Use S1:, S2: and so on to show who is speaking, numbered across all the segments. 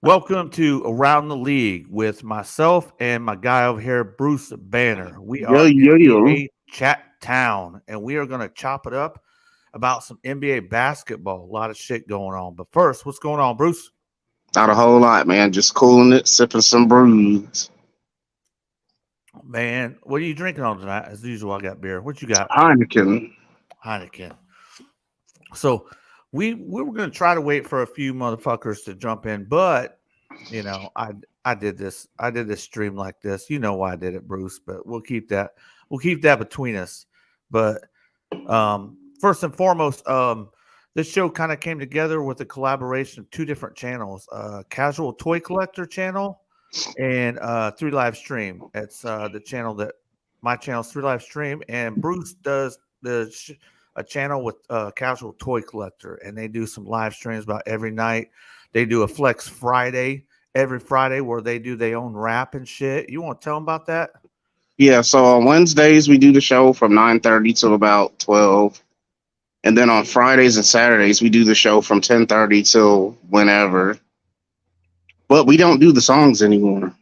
S1: Welcome to Around the League with myself and my guy over here, Bruce Banner. We
S2: Yo,
S1: are
S2: yo, yo.
S1: NBA ChatTown, and we are going to chop it up about some NBA basketball. A lot of shit going on. But first, what's going on, Bruce?
S2: Not a whole lot, man. Just cooling it, sipping some brews.
S1: Man, what are you drinking on tonight? As usual, I got beer. What you got?
S2: Heineken.
S1: Heineken. So we were going to try to wait for a few motherfuckers to jump in, but I did this. I did this stream like this. You know why I did it, Bruce. But we'll keep that between us. But first and foremost, this show kind of came together with a collaboration of two different channels: Casual Toy Collector channel and Three Live Stream. It's the channel that my channel's Three Live Stream, and Bruce does a channel with Casual Toy Collector, and they do some live streams about every night. They do a Flex Friday every Friday where they do their own rap and shit. You want to tell them about that?
S2: Yeah, so on Wednesdays we do the show from 9:30 to about 12. And then on Fridays and Saturdays we do the show from 10:30 till whenever. But we don't do the songs anymore.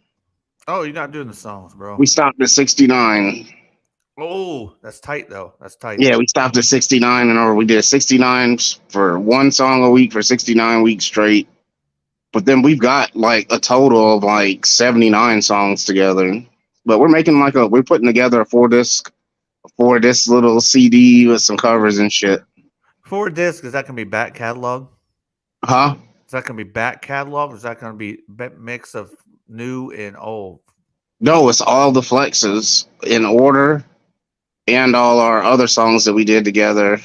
S1: Oh, you're not doing the songs, bro.
S2: We stopped at 69.
S1: Oh, that's tight though. That's tight.
S2: Yeah, we stopped at 69 and over. We did 69 for one song a week for 69 weeks straight. But then we've got like a total of like 79 songs together. But we're putting together a four disc little CD with some covers and shit.
S1: 4 discs, is that gonna be back catalog?
S2: Huh?
S1: Is that gonna be back catalog? Or is that gonna be mix of new and old?
S2: No, it's all the flexes in order and all our other songs that we did together.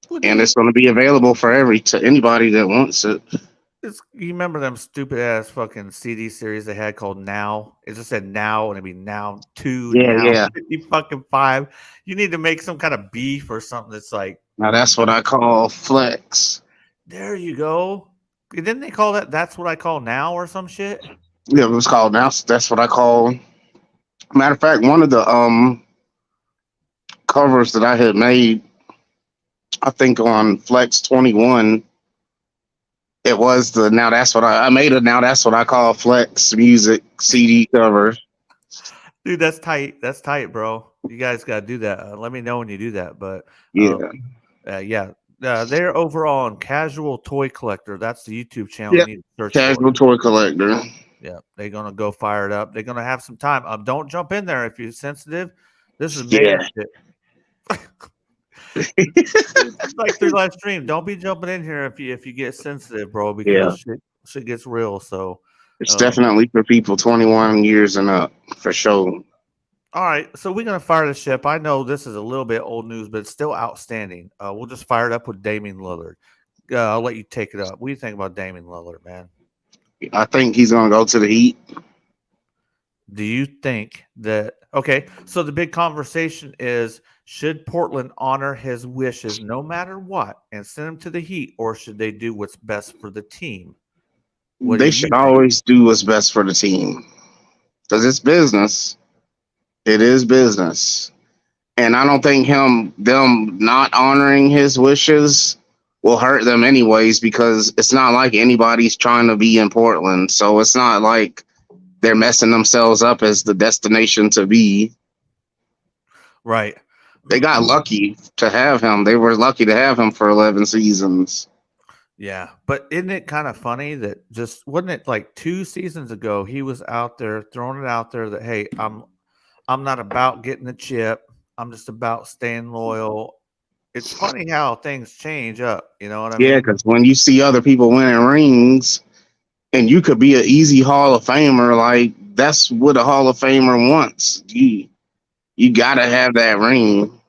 S1: What do
S2: And
S1: you?
S2: it's going to be available for to anybody that wants it.
S1: You remember them stupid ass fucking CD series they had called Now? It just said Now, and it'd be Now Two,
S2: Yeah,
S1: Now
S2: yeah.
S1: 50 fucking 5. You need to make some kind of beef or something that's like,
S2: Now that's what I call flex.
S1: there you go. Didn't they call that? That's what I call now or some shit.
S2: Yeah, it was called now. That's what I call. Matter of fact, one of the covers that I had made, I think on Flex 21, it was the now that's what I made a now that's what I call flex music CD cover.
S1: Dude, that's tight. That's tight, bro. You guys got to do that. Let me know when you do that. But
S2: Yeah,
S1: yeah, they're over on Casual Toy Collector. That's the YouTube channel you
S2: yeah.
S1: need to search for.
S2: Casual toy collector.
S1: Yeah, they're gonna go fire it up. They're gonna have some time. Don't jump in there if you're sensitive. This is man
S2: Yeah.
S1: shit. It's like through live stream. Don't be jumping in here if you get sensitive, bro,
S2: Yeah.
S1: because shit gets real. So,
S2: It's
S1: um,
S2: definitely for people 21 years and up, for sure.
S1: all right. So we're gonna fire the ship. I know this is a little bit old news, but it's still outstanding. We'll just fire it up with Damian Lillard. I'll let you take it up. What do you think about Damian Lillard, man?
S2: I think he's going to go to the Heat.
S1: Do you think that okay? So the big conversation is should Portland honor his wishes no matter what and send him to the Heat, or should they do what's best for the team? What do
S2: They
S1: you
S2: should
S1: think?
S2: always do what's best for the team because it's business. It is business. And I don't think them not honoring his wishes will hurt them anyways because it's not like anybody's trying to be in Portland. So it's not like they're messing themselves up as the destination to be.
S1: Right.
S2: They got lucky to have him. They were lucky to have him for 11 seasons.
S1: Yeah, but isn't it kind of funny that just wasn't it like 2 seasons ago he was out there throwing it out there that hey, I'm not about getting the chip. I'm just about staying loyal. It's funny how things change up. You know what I
S2: Yeah,
S1: mean?
S2: because when you see other people winning rings and you could be an easy Hall of Famer, like that's what a Hall of Famer wants. You gotta have that ring.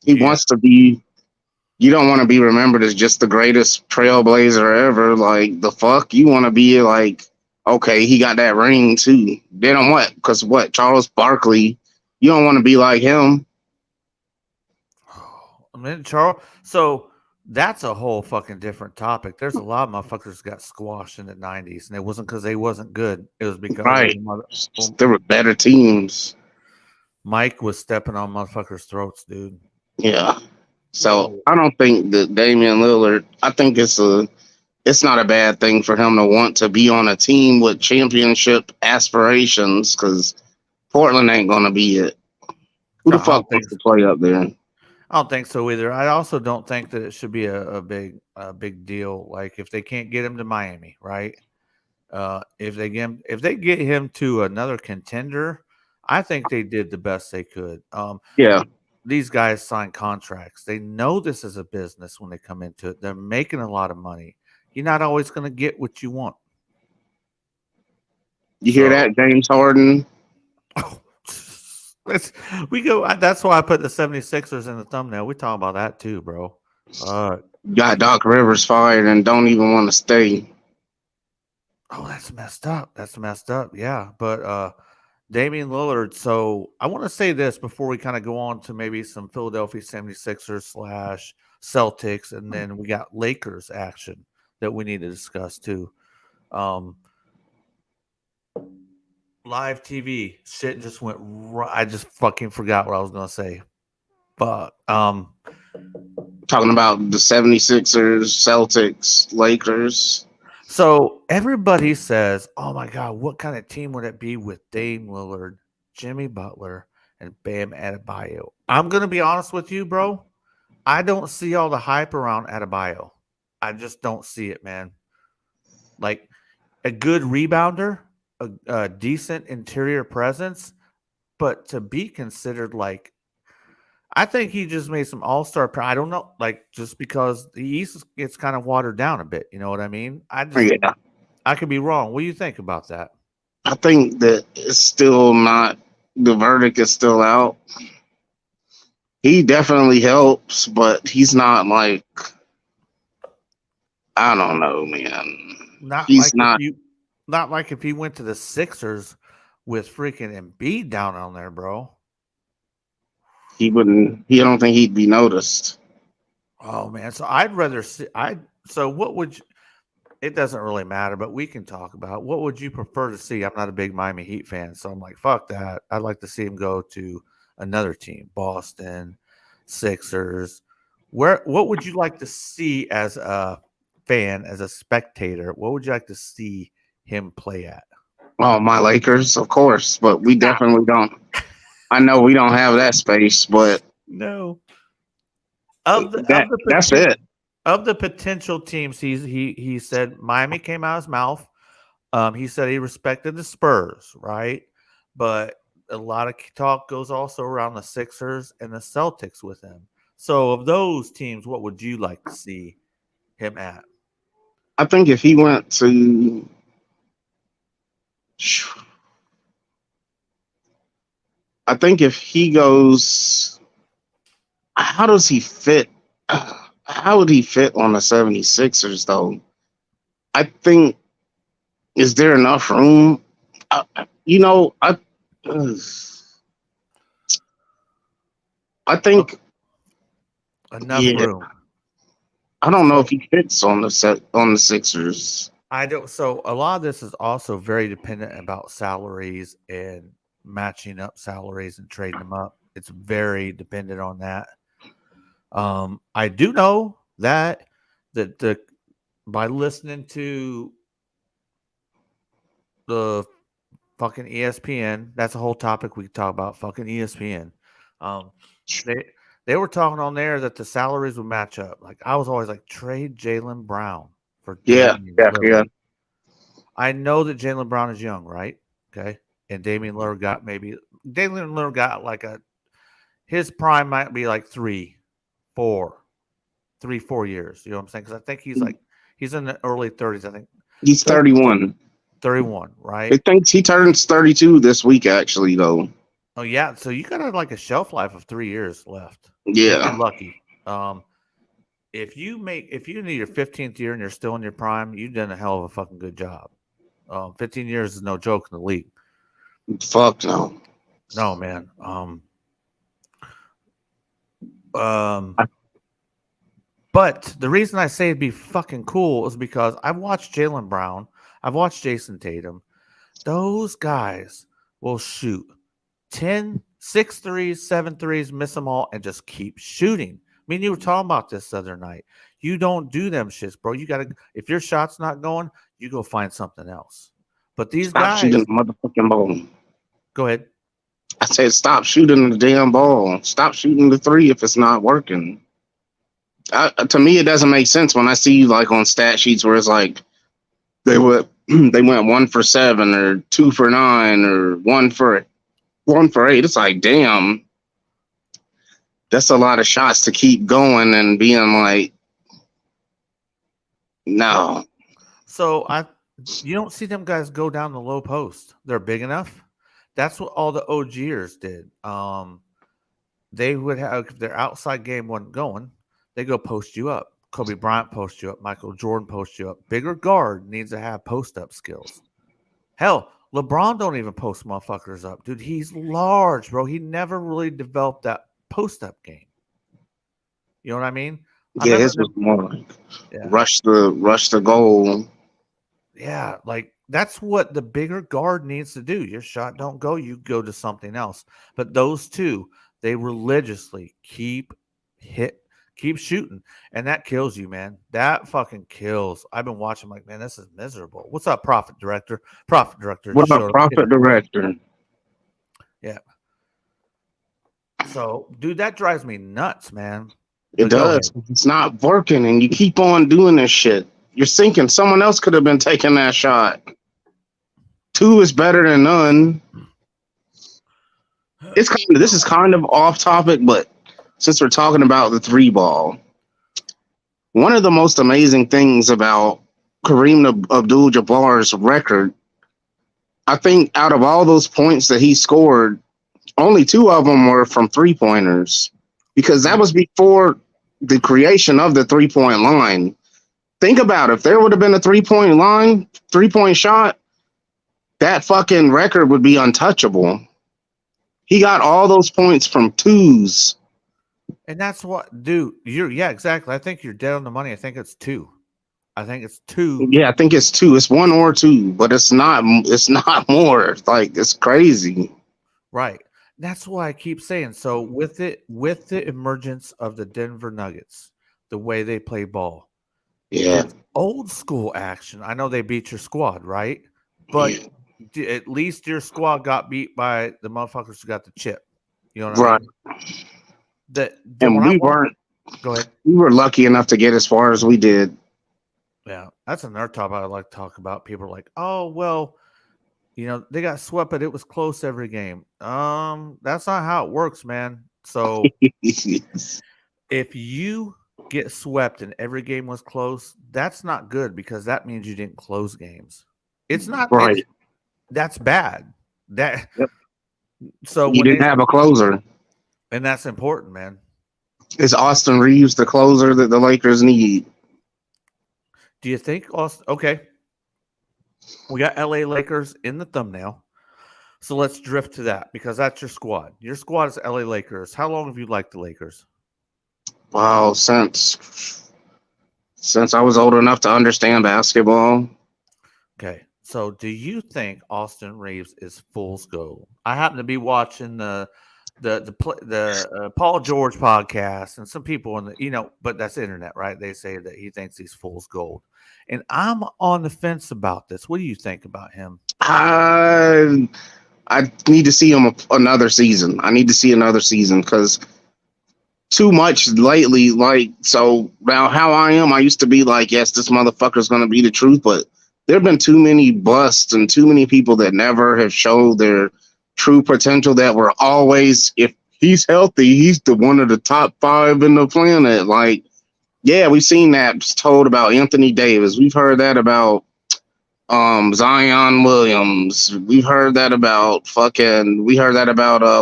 S2: He
S1: Yeah.
S2: wants to be. You don't want to be remembered as just the greatest trailblazer ever. Like the fuck, you want to be like, okay, he got that ring too. Then on what? Because what? Charles Barkley. You don't want to be like him.
S1: I mean, Charles. So that's a whole fucking different topic. There's a lot of motherfuckers got squashed in the '90s, and it wasn't because they wasn't good. It was because of
S2: Right.
S1: the mother. Well,
S2: There were better teams.
S1: Mike was stepping on motherfuckers' throats, dude.
S2: Yeah. So
S1: Whoa.
S2: I don't think that Damian Lillard. I think it's it's not a bad thing for him to want to be on a team with championship aspirations because Portland ain't gonna be it. Who
S1: No,
S2: the fuck wants to play up there?
S1: I don't think so either. I also don't think that it should be a big deal. Like if they can't get him to Miami, right? If they get him to another contender, I think they did the best they could.
S2: Yeah,
S1: These guys sign contracts. They know this is a business when they come into it. They're making a lot of money. You're not always going to get what you want.
S2: you hear
S1: So
S2: that, James Harden?
S1: let's we go. That's why I put the 76ers in the thumbnail. We talk about that too, bro.
S2: Got Doc Rivers fired and don't even want to stay.
S1: Oh, that's messed up. That's messed up. Yeah. But Damian Lillard. So I want to say this before we kind of go on to maybe some Philadelphia 76ers slash Celtics. And then we got Lakers action that we need to discuss too. Um, Live TV shit just went right. I just fucking forgot what I was going to say. But
S2: Talking about the 76ers, Celtics, Lakers.
S1: so everybody says, "Oh my god, what kind of team would it be with Dame Lillard, Jimmy Butler, and Bam Adebayo?" I'm gonna be honest with you, bro. I don't see all the hype around Adebayo. I just don't see it, man. Like a good rebounder, a decent interior presence, but to be considered like, I think he just made some all-star. I don't know, like just because the East gets kind of watered down a bit. You know what I mean?
S2: Yeah,
S1: I could be wrong. What do you think about that?
S2: I think that it's still not, the verdict is still out. He definitely helps, but he's not like, I don't know, man.
S1: Not
S2: He's
S1: like if
S2: not,
S1: you, not like if he went to the Sixers with freaking Embiid down on there, bro.
S2: I don't think he'd be noticed.
S1: Oh man, so I'd rather see. I so what would you, it doesn't really matter, but we can talk about what would you prefer to see. I'm not a big Miami Heat fan, so I'm like fuck that. I'd like to see him go to another team, Boston, Sixers. Where what would you like to see as a fan, as a spectator? What would you like to see him play at?
S2: Oh, my Lakers, of course, but we definitely don't. I know we don't have that space, but
S1: No. Of the
S2: that that's it.
S1: potential teams, he said Miami came out of his mouth. He said he respected the Spurs, right? But a lot of talk goes also around the Sixers and the Celtics with him. So of those teams, what would you like to see him at?
S2: I think if he went to, I think if he goes, how does he fit? How would he fit on the 76ers, though? I think, is there enough room? You know, I
S1: Oh,
S2: think,
S1: enough
S2: yeah,
S1: room.
S2: I don't know if
S1: So
S2: he fits on the Sixers.
S1: I don't. So a lot of this is also very dependent about salaries and matching up salaries and trading them up. It's very dependent on that. I do know that the by listening to the fucking ESPN, that's a whole topic we could talk about. Fucking ESPN. Um, they they were talking on there that the salaries would match up. Like I was always like trade Jalen Brown for
S2: Yeah,
S1: Damian
S2: yeah, yeah.
S1: Lillard. I know that Jalen Brown is young, right? Okay, and Damian Lillard got maybe Damian Lillard got like a his prime might be like 4 3 4 years. You know what I'm saying? Because I think he's in the early 30s. I think
S2: He's
S1: 30,
S2: 31.
S1: 31,
S2: He
S1: right?
S2: thinks he turns 32 this week, actually, though.
S1: Oh yeah, so you got like a shelf life of 3 years left if you're
S2: Yeah.
S1: lucky. If you need your 15th year and you're still in your prime, you've done a hell of a fucking good job. 15 years is no joke in the league.
S2: Fuck no.
S1: No man. Um, but the reason I say it'd be fucking cool is because I've watched Jalen Brown, I've watched Jason Tatum. Those guys will shoot 10, 6 threes, 7 threes, miss them all, and just keep shooting. I mean, you were talking about this the other night. You don't do them shits, bro. You gotta if your shot's not going, you go find something else. But these
S2: Stop shooting
S1: guys,
S2: the motherfucking ball.
S1: go ahead.
S2: I said, stop shooting the damn ball. Stop shooting the three if it's not working. To me, it doesn't make sense when I see like on stat sheets where it's like they went 1 for 7 or 2 for 9 or 1 for 8. It's like, damn, that's a lot of shots to keep going and being like, no.
S1: So you don't see them guys go down the low post. They're big enough. That's what all the OGers did. They would have if their outside game wasn't going, they go post you up. Kobe Bryant post you up. Michael Jordan post you up. Bigger guard needs to have post up skills. Hell, LeBron don't even post motherfuckers up, dude. He's large, bro. He never really developed that post up game. You know what I mean?
S2: Yeah, his was more like rush the goal.
S1: Yeah, like that's what the bigger guard needs to do. Your shot don't go, you go to something else. But those two, they religiously keep shooting, and that kills you, man. That fucking kills. I've been watching, like, man, this is miserable. What's up, Profit Director? Profit Director.
S2: What about Profit Director?
S1: Yeah. So, dude, that drives me nuts, man.
S2: It does. It's not working, and you keep on doing this shit. You're thinking someone else could have been taking that shot. 2 is better than none. This is kind of off topic, but since we're talking about the 3 ball, one of the most amazing things about Kareem Abdul-Jabbar's record, I think out of all those points that he scored, only 2 of them were from 3-pointers, because that was before the creation of the 3-point line. Think about it. If there would have been a 3-point shot, that fucking record would be untouchable. He got all those points from 2s.
S1: And that's what, dude, yeah, exactly. I think you're dead on the money. I think it's 2. I think it's 2.
S2: Yeah, I think it's 2. It's 1 or 2, but it's not more. Like, it's crazy.
S1: Right. That's why I keep saying. So with the emergence of the Denver Nuggets, the way they play ball,
S2: yeah,
S1: old school action. I know they beat your squad, right? But at least your squad got beat by the motherfuckers who got the chip. You know what I mean?
S2: And we weren't.
S1: Go ahead.
S2: We were lucky enough to get as far as we did.
S1: Yeah, that's another topic I'd like to talk about. People are like, "Oh, well, you know, they got swept, but it was close every game." That's not how it works, man. So if you get swept and every game was close, that's not good because that means you didn't close games. It's not
S2: right.
S1: That's bad. So
S2: you didn't have a closer,
S1: and that's important, man.
S2: Is Austin Reeves the closer that the Lakers need?
S1: Do you think Austin? Okay, we got LA Lakers in the thumbnail, so let's drift to that because that's your squad. Your squad is LA Lakers. How long have you liked the Lakers?
S2: Wow, since I was old enough to understand basketball.
S1: Okay, so do you think Austin Reeves is fool's gold? I happen to be watching the Paul George podcast, and some people in the but that's the internet, right? They say that he thinks he's fool's gold, and I'm on the fence about this. What do you think about him?
S2: I need to see him another season. I need to see another season because too much lately. Like, so now how I am, I used to be like, yes, this motherfucker's going to be the truth, but there have been too many busts and too many people that never have showed their true potential that were always, if he's healthy, he's the one of the top 5 in the planet. Like, yeah, we've seen that told about Anthony Davis. We've heard that about Zion Williams. We've heard that about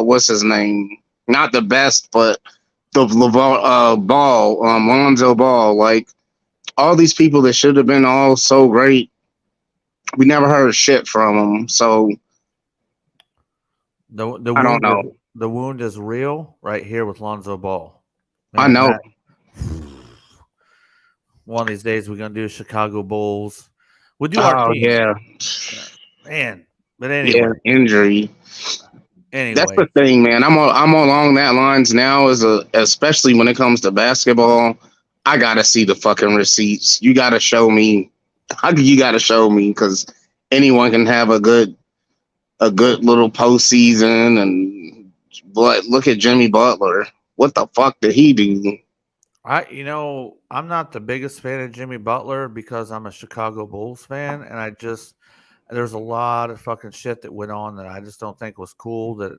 S2: what's his name? Not the best, but the Lonzo Ball. Like, all these people that should have been all so great, we never heard shit from them. So
S1: I
S2: don't know.
S1: The wound is real right here with Lonzo Ball.
S2: Man, I know.
S1: One of these days we're gonna do Chicago Bulls. We'll do our team.
S2: Yeah.
S1: Man. But anyway.
S2: Yeah, injury.
S1: Anyway.
S2: That's the thing, man. I'm along that lines now especially when it comes to basketball. I gotta see the fucking receipts. You gotta show me. You gotta show me because anyone can have a good little postseason. And but look at Jimmy Butler. What the fuck did he do?
S1: I'm not the biggest fan of Jimmy Butler because I'm a Chicago Bulls fan, and there's a lot of fucking shit that went on that I just don't think was cool. That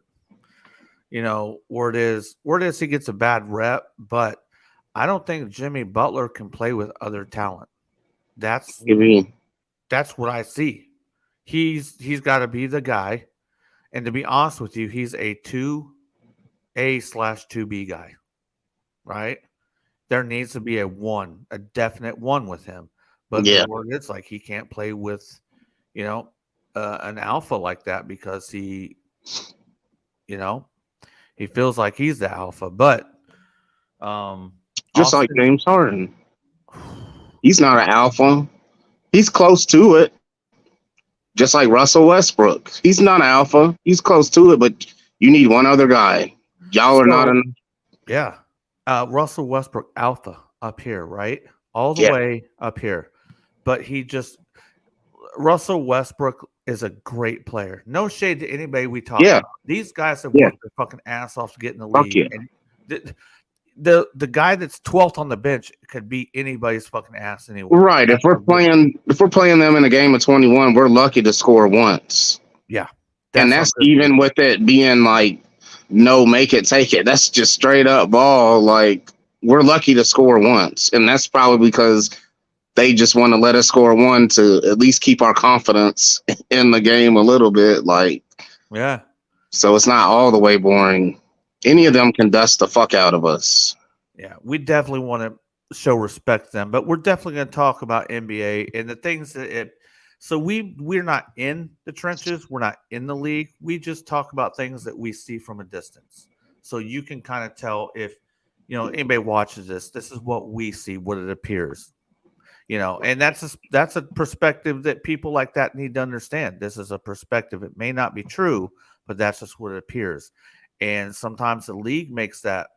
S1: where it is he gets a bad rep, but I don't think Jimmy Butler can play with other talent. That's
S2: I mean,
S1: that's what I see. He's got to be the guy, and to be honest with you, he's a 2A/2B guy, right? There needs to be a definite one with him. But
S2: yeah,
S1: Lillard, it's like he can't play with, you know, an alpha like that because you know, he feels like he's the alpha. But
S2: just like
S1: Austin,
S2: James Harden. He's not an alpha. He's close to it. Just like Russell Westbrook. He's not an alpha. He's close to it, but you need one other guy. Y'all are not
S1: so
S2: in.
S1: yeah, Russell Westbrook alpha up here, right, all the
S2: Yeah,
S1: way up here. But Russell Westbrook is a great player. No shade to anybody we talk
S2: yeah,
S1: about. These guys have
S2: yeah.
S1: worked their fucking ass off to get in the
S2: Fuck
S1: league,
S2: yeah.
S1: and the guy that's 12th on the bench could beat anybody's fucking ass anywhere.
S2: Right.
S1: That's how good.
S2: If we're playing them in a game of 21, we're lucky to score once.
S1: Yeah,
S2: And
S1: that's how
S2: that's
S1: good he is.
S2: even with it being like no make it, take it. That's just straight up ball. Like we're lucky to score once. And that's probably because they just want to let us score one to at least keep our confidence in the game a little bit. Like
S1: Yeah,
S2: so it's not all the way boring. Any of
S1: yeah,
S2: them can dust the fuck out of us.
S1: yeah. We definitely want to show respect to them, but we're definitely going to talk about NBA and the things that it. So we're not in the trenches. We're not in the league. We just talk about things that we see from a distance. So you can kind of tell if anybody watches this. This is what we see, what it appears. And that's a perspective that people like that need to understand. This is a perspective. It may not be true, but that's just what it appears. And sometimes the league makes that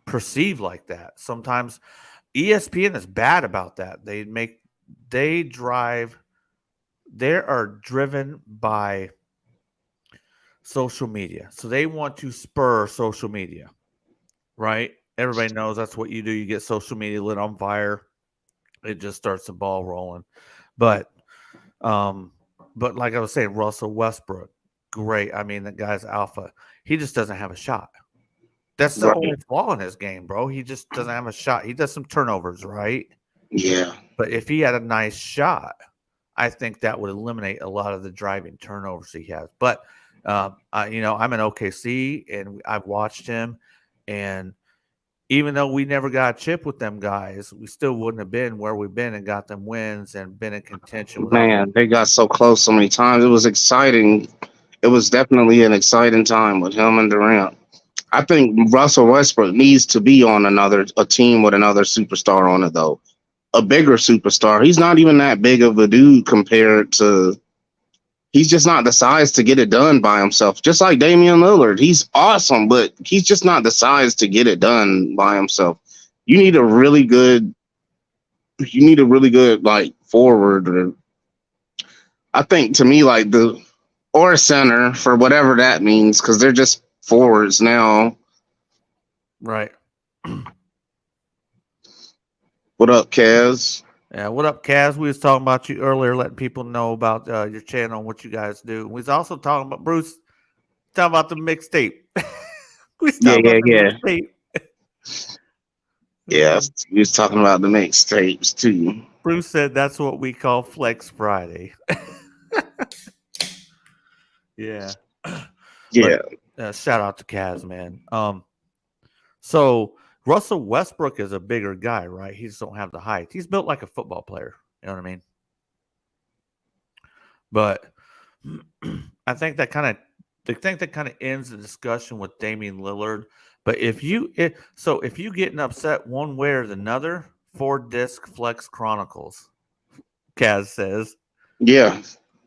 S1: perceived like that. Sometimes ESPN is bad about that. They are driven by social media. So they want to spur social media, right? Everybody knows that's what you do. You get social media lit on fire. It just starts the ball rolling. But um, but like I was saying, Russell Westbrook, great. I mean, that guy's alpha. He just doesn't have a shot. That's the only
S2: Right.
S1: flaw in his game, bro. He just doesn't have a shot. He does some turnovers, right?
S2: Yeah.
S1: But if he had a nice shot, I think that would eliminate a lot of the driving turnovers he has. But I'm in OKC and I've watched him, and even though we never got a chip with them guys, we still wouldn't have been where we've been and got them wins and been in contention without.
S2: Man, they got so close so many times. It was exciting. It was definitely an exciting time with him and Durant. I think Russell Westbrook needs to be on a team with another superstar on it though. A bigger superstar. He's not even that big of a dude compared to he's just not the size to get it done by himself. Just like Damian Lillard. He's awesome, but he's just not the size to get it done by himself. You need a really good like forward or I think to me like the or a center for whatever that means because they're just forwards now.
S1: Right.
S2: What up, Kaz?
S1: Yeah. What up, Kaz? We was talking about you earlier, letting people know about your channel and what you guys do. We was also talking about Bruce, talking about the mixtape. We was
S2: Yeah,
S1: talking
S2: yeah,
S1: about the
S2: yeah.
S1: mixtape.
S2: Yeah, he was talking about the mixtapes too.
S1: Bruce said that's what we call Flex Friday. Yeah.
S2: Yeah,
S1: But shout out to Kaz, man. So Russell Westbrook is a bigger guy, right? He just don't have the height. He's built like a football player. You know what I mean? But I think that kind of ends the discussion with Damian Lillard. But if you getting upset one way or another, 4 disc Flex Chronicles, Kaz says.
S2: yeah.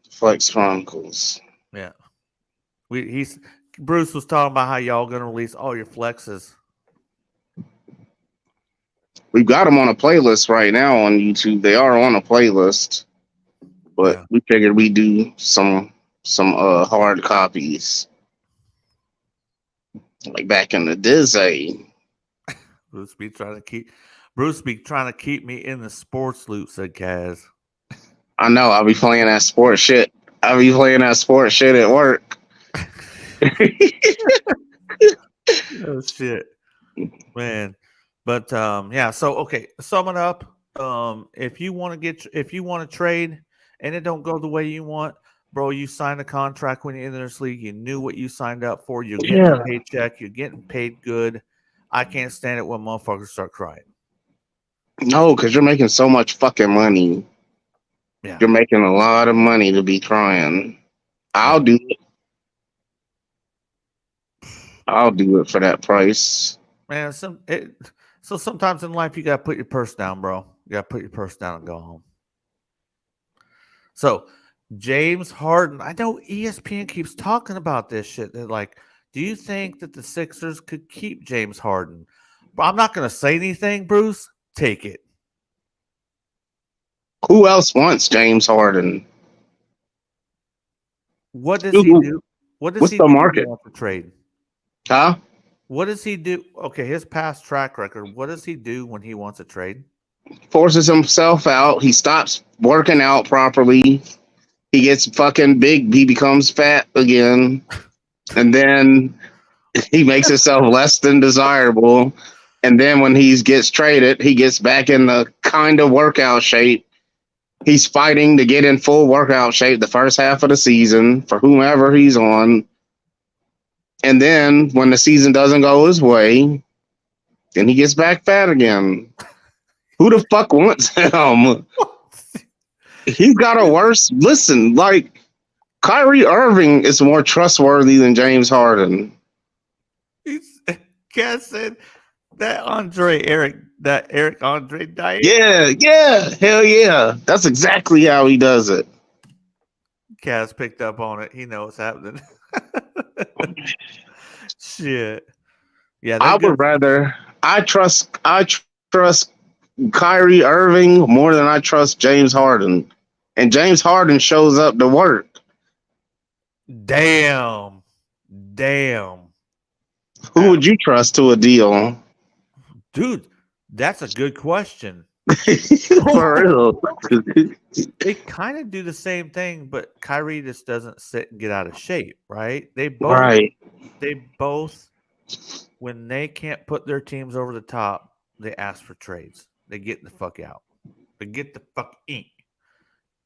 S2: Flex Chronicles.
S1: Yeah. Bruce was talking about how y'all gonna release all your flexes.
S2: We've got them on a playlist right now on YouTube. They are on a playlist, but
S1: Yeah.
S2: we figured we do some hard copies like back in the day.
S1: Bruce be trying to keep me in the sports loop, said Kaz.
S2: I know I'll be playing that sports shit. I'll be playing that sports shit at work.
S1: Oh shit. Man. But yeah, so okay, sum it up. If you want to trade and it don't go the way you want, bro, you signed a contract when you entered this league. You knew what you signed up for. You're getting a
S2: Yeah.
S1: paycheck. You're getting paid good. I can't stand it when motherfuckers start crying.
S2: No, because you're making so much fucking money.
S1: Yeah,
S2: You're making a lot of money to be crying. I'll
S1: yeah,
S2: do it. I'll do it for that price.
S1: man. So sometimes in life you gotta put your purse down, bro. You gotta put your purse down and go home. So James Harden, I know ESPN keeps talking about this shit. They're like, do you think that the Sixers could keep James Harden? But I'm not going to say anything, Bruce. Take it.
S2: Who else wants James Harden?
S1: What does he do? What does
S2: What's
S1: he
S2: the
S1: do when he
S2: market?
S1: wants to trade?
S2: Huh?
S1: What does he do? Okay, his past track record. What does he do when he wants to trade?
S2: Forces himself out. He stops working out properly. He gets fucking big. He becomes fat again. And then he makes himself less than desirable. And then when he gets traded, he gets back in the kind of workout shape. He's fighting to get in full workout shape the first half of the season for whomever he's on. And then when the season doesn't go his way, then he gets back fat again. Who the fuck wants him? He's got a worse. Listen, like Kyrie Irving is more trustworthy than James Harden.
S1: He's, Cass said that Eric Andre diet.
S2: Yeah, hell yeah. That's exactly how he does it.
S1: Cass picked up on it. He knows what's happening. Shit. Yeah, they're
S2: I
S1: good.
S2: would rather I trust Kyrie Irving more than I trust James Harden. And James Harden shows up to work.
S1: Damn.
S2: Who would you trust to a deal?
S1: Dude, that's a good question.
S2: For real.
S1: They kind of do the same thing, but Kyrie just doesn't sit and get out of shape, right?
S2: Right.
S1: They both, when they can't put their teams over the top, they ask for trades. They get the fuck out. They get the fuck in.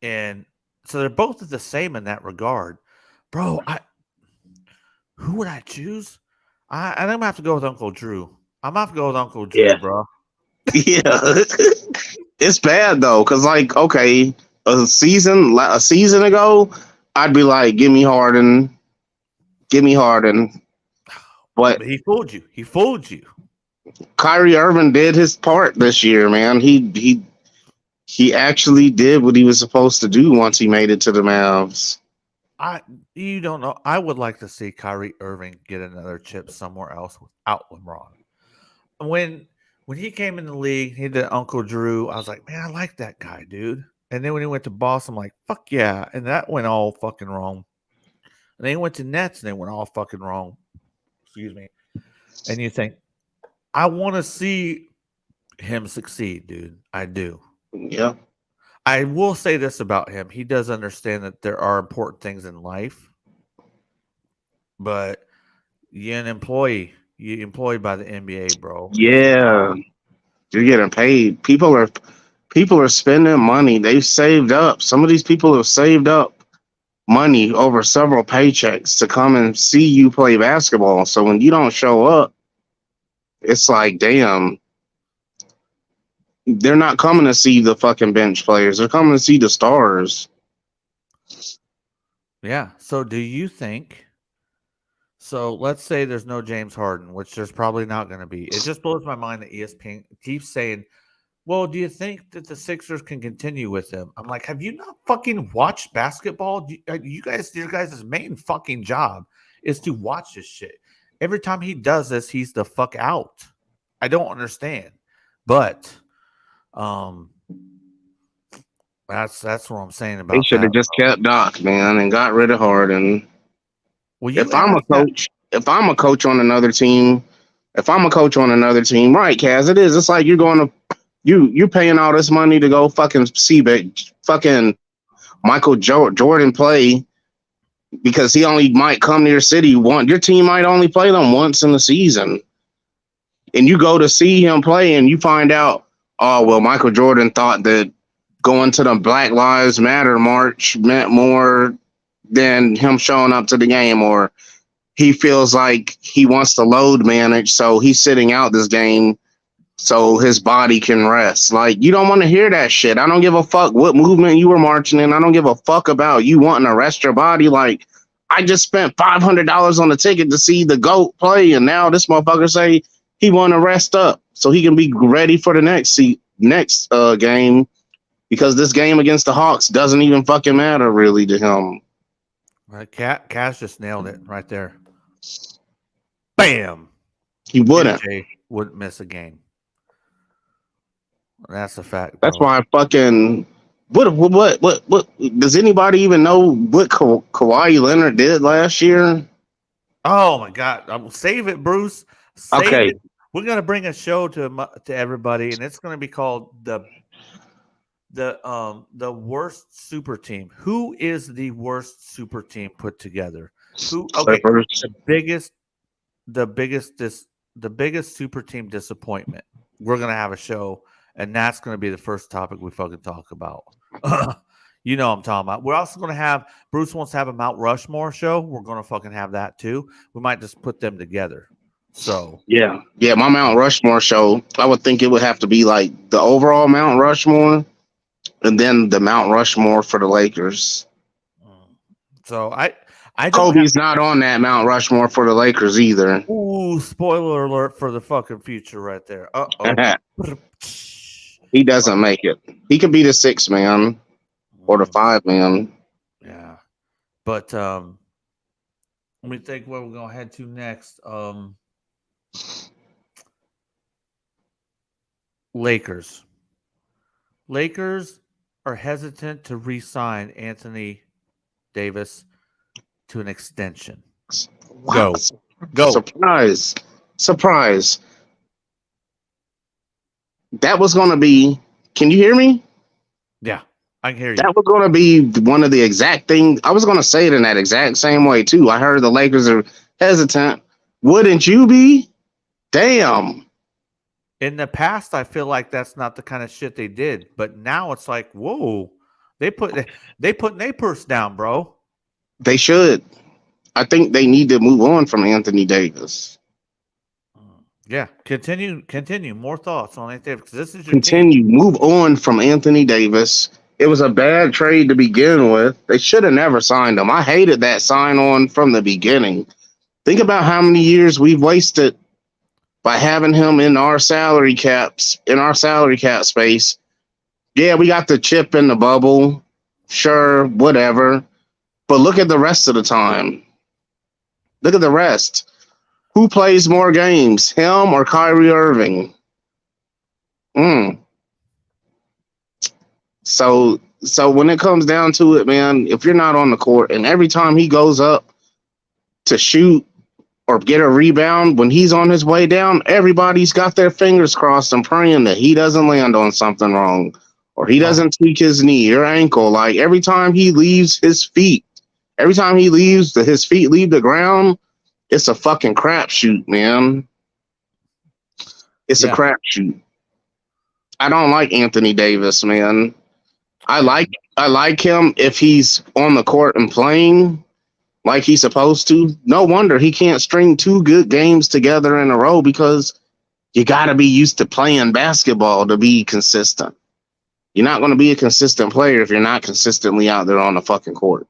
S1: And so they're both the same in that regard. Bro, who would I choose? I'm gonna have to go with Uncle Drew. I'm gonna have to go with Uncle Drew,
S2: Yeah.
S1: bro.
S2: Yeah. It's bad though, because like, okay, a season ago, I'd be like, give me Harden. But
S1: But he fooled you. He fooled you.
S2: Kyrie Irving did his part this year, man. He actually did what he was supposed to do once he made it to the Mavs.
S1: You don't know. I would like to see Kyrie Irving get another chip somewhere else without LeBron. When he came in the league, he did Uncle Drew. I was like, man, I like that guy, dude. And then when he went to Boston, I'm like, fuck yeah. And that went all fucking wrong. And then he went to Nets and they went all fucking wrong. Excuse me. And you think, I want to see him succeed, dude. I do.
S2: Yeah.
S1: I will say this about him. He does understand that there are important things in life, but you're an employee. You're employed by the NBA, bro.
S2: Yeah. You're getting paid. People are spending money. They've saved up. Some of these people have saved up money over several paychecks to come and see you play basketball. So when you don't show up, it's like, damn, they're not coming to see the fucking bench players. They're coming to see the stars.
S1: Yeah. So do you think? So let's say there's no James Harden, which there's probably not going to be. It just blows my mind that ESPN keeps saying, well, do you think that the Sixers can continue with him? I'm like, have you not fucking watched basketball? Your guys' main fucking job is to watch this shit. Every time he does this, he's the fuck out. I don't understand. But Um, that's what I'm saying
S2: They
S1: about
S2: should have
S1: that.
S2: just kept Doc, man, and got rid of Harden.
S1: Well, you
S2: If I'm a
S1: asked that.
S2: coach, if I'm a coach on another team, if I'm a coach on another team, right, Kaz, it is. It's like you're going to you're paying all this money to go fucking see fucking Jordan play because he only might come to your city one. Your team might only play them once in the season, and you go to see him play, and you find out, oh well, Michael Jordan thought that going to the Black Lives Matter march meant more than him showing up to the game, or he feels like he wants to load manage, so he's sitting out this game so his body can rest. Like, you don't want to hear that shit. I don't give a fuck what movement you were marching in. I don't give a fuck about you wanting to rest your body. Like, I just spent $500 on the ticket to see the GOAT play, and now this motherfucker say he want to rest up so he can be ready for the next game, because this game against the Hawks doesn't even fucking matter really to him.
S1: Right, Cass just nailed it right there. Bam.
S2: He wouldn't.
S1: MJ wouldn't miss a game. That's a fact, bro.
S2: That's why fucking what does anybody even know what Kawhi Leonard did last year?
S1: Oh my God! Save it, Bruce. Save
S2: Okay,
S1: it. We're gonna bring a show to everybody, and it's gonna be called the worst super team. Who is the worst super team put together? Who? Okay,
S2: Clippers.
S1: the biggest super team disappointment. We're gonna have a show, and that's gonna be the first topic we fucking talk about. You know what I'm talking about. We're also gonna have Bruce wants to have a Mount Rushmore show. We're gonna fucking have that too. We might just put them together. So
S2: Yeah, my Mount Rushmore show. I would think it would have to be like the overall Mount Rushmore, and then the Mount Rushmore for the Lakers.
S1: so I don't
S2: Kobe's not on that Mount Rushmore for the Lakers either.
S1: Ooh, spoiler alert for the fucking future right there. Uh-oh.
S2: He doesn't make it. He could be the 6 man or the 5 man.
S1: Yeah. But let me think where we're gonna head to next. Lakers. Lakers are hesitant to re-sign Anthony Davis to an extension.
S2: Wow.
S1: Go.
S2: Surprise. That was going to be, can you hear me?
S1: Yeah, I can hear you.
S2: That was going to be one of the exact things. I was going to say it in that exact same way, too. I heard the Lakers are hesitant. Wouldn't you be? Damn.
S1: In the past, I feel like that's not the kind of shit they did. But now it's like, whoa, they put their purse down, bro.
S2: They should. I think they need to move on from Anthony Davis.
S1: Yeah, continue. More thoughts on it, because this is your
S2: Continue. Team. Move on from Anthony Davis. It was a bad trade to begin with. They should have never signed him. I hated that sign on from the beginning. Think about how many years we've wasted by having him in our salary cap space. Yeah, we got the chip in the bubble. Sure, whatever. But look at the rest of the time. Look at the rest. Who plays more games, him or Kyrie Irving? So when it comes down to it, man, if you're not on the court, and every time he goes up to shoot or get a rebound, when he's on his way down, everybody's got their fingers crossed and praying that he doesn't land on something wrong, or he doesn't tweak his knee or ankle. Like, every time he leaves his feet, his feet leave the ground, it's a fucking crapshoot, man. It's a crapshoot. I don't like Anthony Davis, man. I like him if he's on the court and playing like he's supposed to. No wonder he can't string 2 good games together in a row, because you got to be used to playing basketball to be consistent. You're not going to be a consistent player if you're not consistently out there on the fucking court.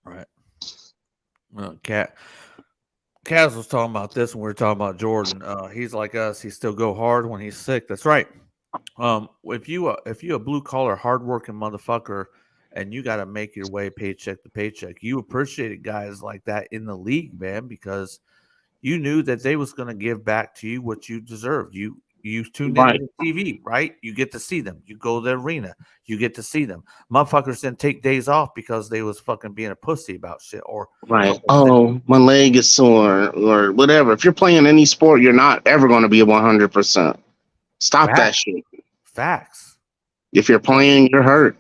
S1: Right. Well, Kaz was talking about this when we were talking about Jordan. He's like us. He still go hard when he's sick. That's right. If you a blue collar, hardworking motherfucker, and you got to make your way paycheck to paycheck, you appreciated guys like that in the league, man, because you knew that they was going to give back to you what you deserved. You You tuned
S2: Right.
S1: into the TV, right? You get to see them. You go to the arena, you get to see them. Motherfuckers didn't take days off because they was fucking being a pussy about shit or
S2: Right.
S1: couples didn't.
S2: Oh, my leg is sore or whatever. If you're playing any sport, you're not ever going to be 100%. Stop that
S1: Facts.
S2: shit.
S1: Facts.
S2: If you're
S1: Yep.
S2: playing, you're hurt.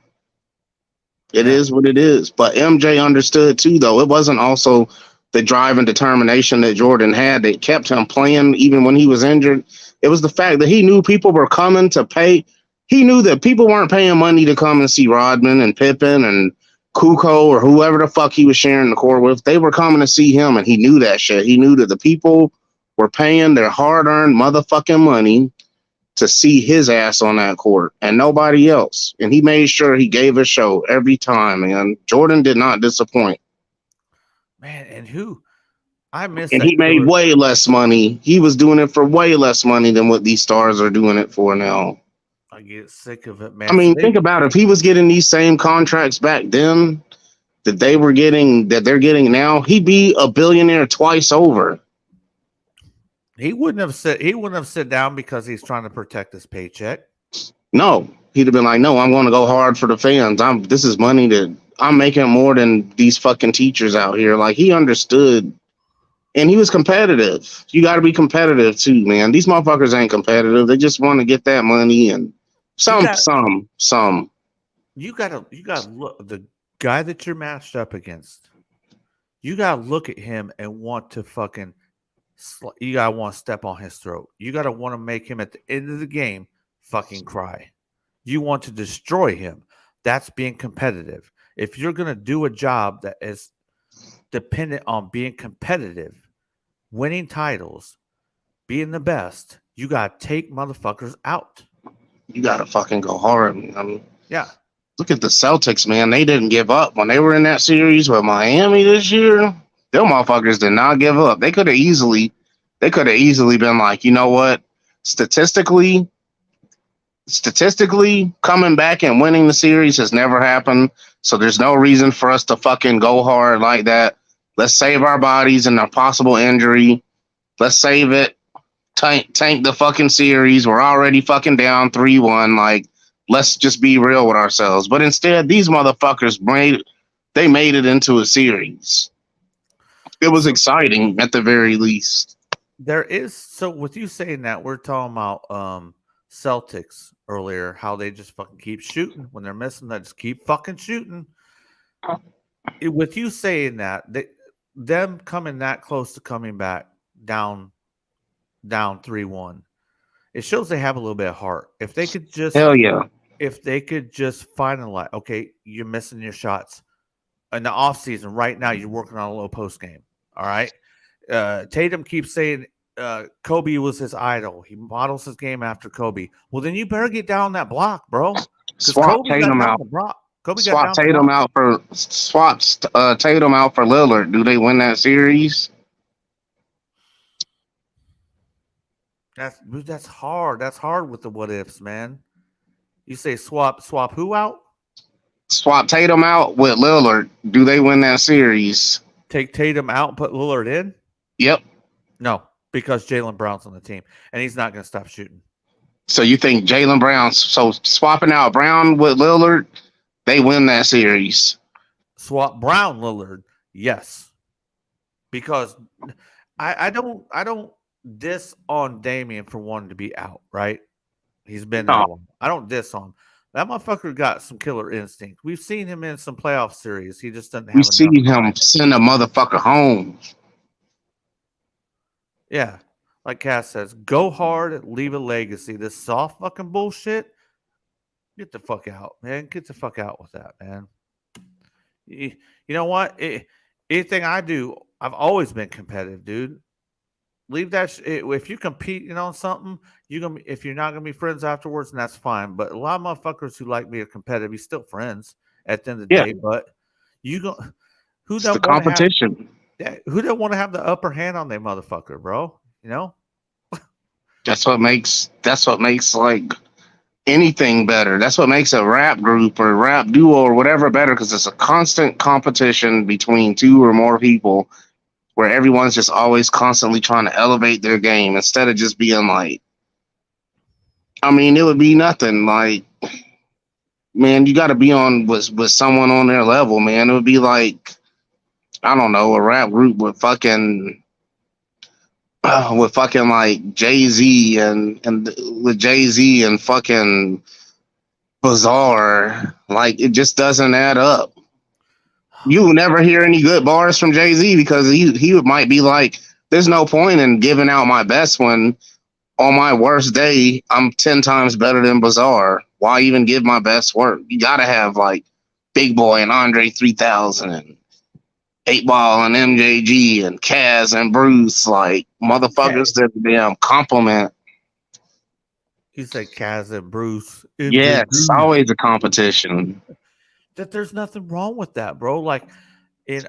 S2: It
S1: Yeah.
S2: is what it is. But MJ understood too, though. It wasn't also the drive and determination that Jordan had that kept him playing even when he was injured. It was the fact that he knew people were coming to pay. He knew that people weren't paying money to come and see Rodman and Pippen and Kukoc or whoever the fuck he was sharing the court with. They were coming to see him, and he knew that shit. He knew that the people were paying their hard-earned motherfucking money to see his ass on that court and nobody else. And he made sure he gave a show every time, and Jordan did not disappoint.
S1: Man, and who I miss
S2: And
S1: that
S2: he made
S1: killer.
S2: way less money. He was doing it for way less money than what these stars are doing it for now.
S1: I get sick of it,
S2: I
S1: man. So
S2: mean, think about it. If he was getting these same contracts back then that they're getting now, he'd be a billionaire twice over.
S1: he wouldn't have sit down because he's trying to protect his paycheck.
S2: No, he'd have been like, no, I'm going to go hard for the fans. This is money that I'm making more than these fucking teachers out here. Like, he understood, and he was competitive. You got to be competitive too, man. These motherfuckers ain't competitive. They just want to get that money and some.
S1: You gotta look the guy that you're matched up against. You gotta look at him and want to fucking. You gotta want to step on his throat. You gotta want to make him at the end of the game fucking cry. You want to destroy him. That's being competitive. If you're gonna do a job that is dependent on being competitive, winning titles, being the best, you gotta take motherfuckers out.
S2: You got to fucking go hard. I mean,
S1: Yeah.
S2: look at the Celtics, man. They didn't give up when they were in that series with Miami this year. Them motherfuckers did not give up. They could have easily been like, you know what? Statistically, coming back and winning the series has never happened. So there's no reason for us to fucking go hard like that. Let's save our bodies and a possible injury. Let's save it. Tank the fucking series. We're already fucking down 3-1. Like, let's just be real with ourselves. But instead, these motherfuckers made it into a series. It was exciting at the very least.
S1: There is so with you saying that we're talking about Celtics earlier, how they just fucking keep shooting when they're missing. They just keep fucking shooting. With you saying that, them coming that close to coming back down 3-1, it shows they have a little bit of heart. If they could just
S2: Hell yeah.
S1: If they could just finalize, okay, you're missing your shots in the off season right now. You're working on a little post game. All right. Tatum keeps saying Kobe was his idol. He models his game after Kobe. Well, then you better get down that block, bro.
S2: Swap Tatum out. Swap Tatum out for Lillard. Do they win that series?
S1: That's hard. That's hard with the what ifs, man. You say swap who out?
S2: Swap Tatum out with Lillard. Do they win that series?
S1: Take Tatum out and put Lillard in?
S2: Yep.
S1: No, because Jaylen Brown's on the team, and he's not going to stop shooting.
S2: So you think Jaylen Brown, so swapping out Brown with Lillard, they win that series?
S1: Swap Brown Lillard, yes. Because I don't diss on Damian for wanting to be out, right? He's been there long. I don't diss on him. That motherfucker got some killer instinct. We've seen him in some playoff series. He just doesn't have.
S2: We see him send a motherfucker home.
S1: Yeah, like Cass says, go hard, leave a legacy. This soft fucking bullshit, get the fuck out, man. Get the fuck out with that, man. You know what? Anything I do, I've always been competitive, dude. Leave that. If you compete, on something, if you're not gonna be friends afterwards, and that's fine. But a lot of motherfuckers who like me are competitive. You're still friends at the end of the day. But who
S2: it's the competition?
S1: Who don't want to have the upper hand on their motherfucker, bro?
S2: That's what makes like anything better. That's what makes a rap group or rap duo or whatever better, because it's a constant competition between two or more people, where everyone's just always constantly trying to elevate their game instead of just being like, I mean, it would be nothing. Like, man, you got to be on with someone on their level, man. It would be like, I don't know, a rap group with fucking like Jay Z and with Jay Z and fucking Bizarre. Like, it just doesn't add up. You will never hear any good bars from Jay Z because he might be like, there's no point in giving out my best when on my worst day I'm 10 times better than Bizarre. Why even give my best work? You gotta have like Big Boy and Andre 3000 and 8 Ball and MJG and Kaz and Bruce, like motherfuckers that damn compliment.
S1: You say Kaz and Bruce,
S2: Yes,
S1: MJG.
S2: always a competition.
S1: That there's nothing wrong with that, bro. Like in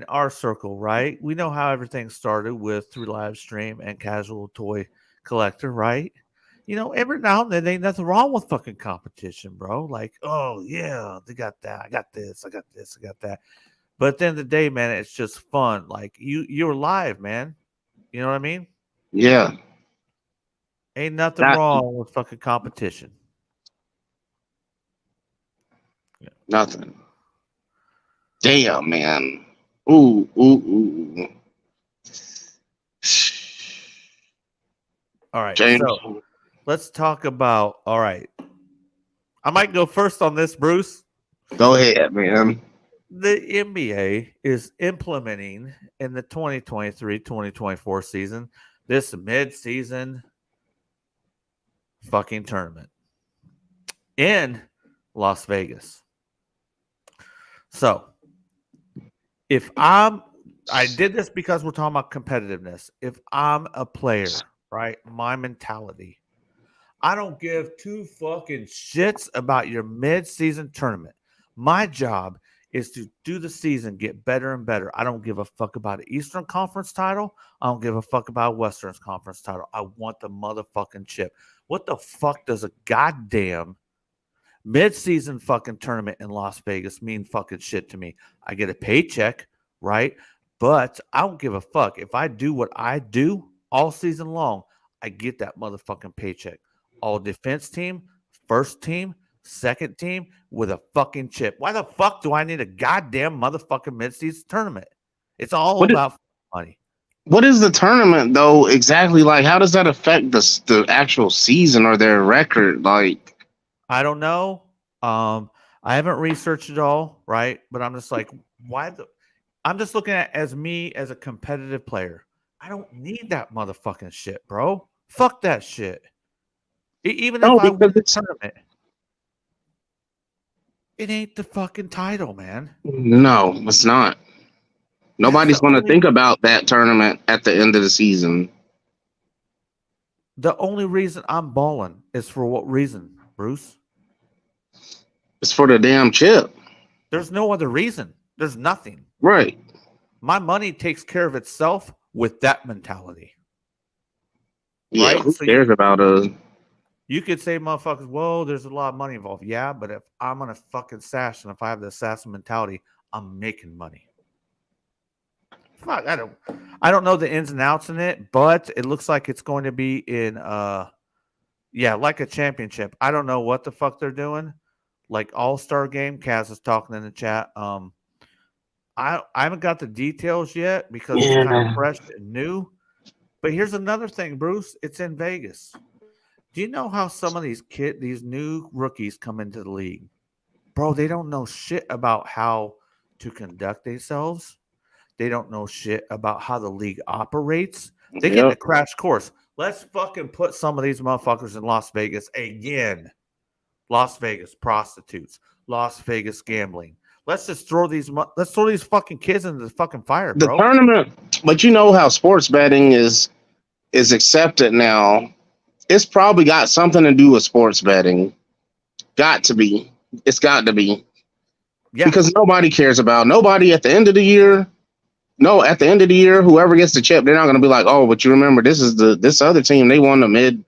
S1: our circle, right? We know how everything started with through live stream and casual toy collector, right? Every now and then ain't nothing wrong with fucking competition, bro. Like, oh yeah, they got that. I got this. I got this. I got that. But at the end of the day, man, it's just fun. Like you're live, man. You know what I mean?
S2: Yeah,
S1: Ain't nothing
S2: that
S1: wrong with fucking competition.
S2: nothing. Damn, man. Ooh, ooh, ooh.
S1: All right,
S2: James,
S1: so let's talk about. All right, I might go first on this, Bruce.
S2: go ahead, man.
S1: The NBA is implementing in the 2023-2024 season this mid-season fucking tournament in Las Vegas. So, if I did this because we're talking about competitiveness. If I'm a player, right, my mentality, I don't give two fucking shits about your mid-season tournament. My job is to do the season, get better and better. I don't give a fuck about an Eastern Conference title. I don't give a fuck about a Western Conference title. I want the motherfucking chip. What the fuck does a goddamn mid-season fucking tournament in Las Vegas mean fucking shit to me? I get a paycheck, right? But I don't give a fuck. If I do what I do all season long, I get that motherfucking paycheck. All defense team, first team, second team with a fucking chip. Why the fuck do I need a goddamn motherfucking midseason tournament? It's all
S2: What is,
S1: about money.
S2: what is the tournament though exactly? Like, how does that affect the actual season or their record? Like,
S1: I don't know. I haven't researched it all, right? But I'm just like, I'm just looking at as me as a competitive player. I don't need that motherfucking shit, bro. Fuck that shit. Even if
S2: no,
S1: I
S2: because
S1: win the tournament, it ain't the fucking title, man.
S2: no, it's not.
S1: That's
S2: Nobody's going to think about that tournament at the end of the season.
S1: the only reason I'm balling is for what reason, Bruce?
S2: It's for the damn chip,
S1: There's no other reason. There's nothing.
S2: right?
S1: My money takes care of itself with that mentality.
S2: Yeah,
S1: Right?
S2: who
S1: So
S2: cares about us?
S1: you could say, motherfuckers, whoa, there's a lot of money involved. Yeah, but if I'm on a fucking sash and if I have the assassin mentality, I'm making money. Fuck, I don't know the ins and outs in it, but it looks like it's going to be in like a championship. I don't know what the fuck they're doing. Like all-star game. Kaz is talking in the chat. I haven't got the details yet because it's kind of
S2: Yeah,
S1: fresh and new. But here's another thing, Bruce. It's in Vegas. Do you know how some of these new rookies come into the league? Bro, they don't know shit about how to conduct themselves. They don't know shit about how the league operates. They get in a
S2: yep.
S1: crash course. Let's fucking put some of these motherfuckers in Las Vegas again. Las Vegas prostitutes, Las Vegas gambling. Let's throw these fucking kids into the fucking fire,
S2: The
S1: bro.
S2: tournament, but you know how sports betting is accepted now. It's probably got something to do with sports betting. Got to be. It's got to be
S1: Yeah,
S2: because nobody cares about nobody at the end of the year. No, at the end of the year, whoever gets the chip, they're not going to be like, oh, but you remember this other team, they won the mid.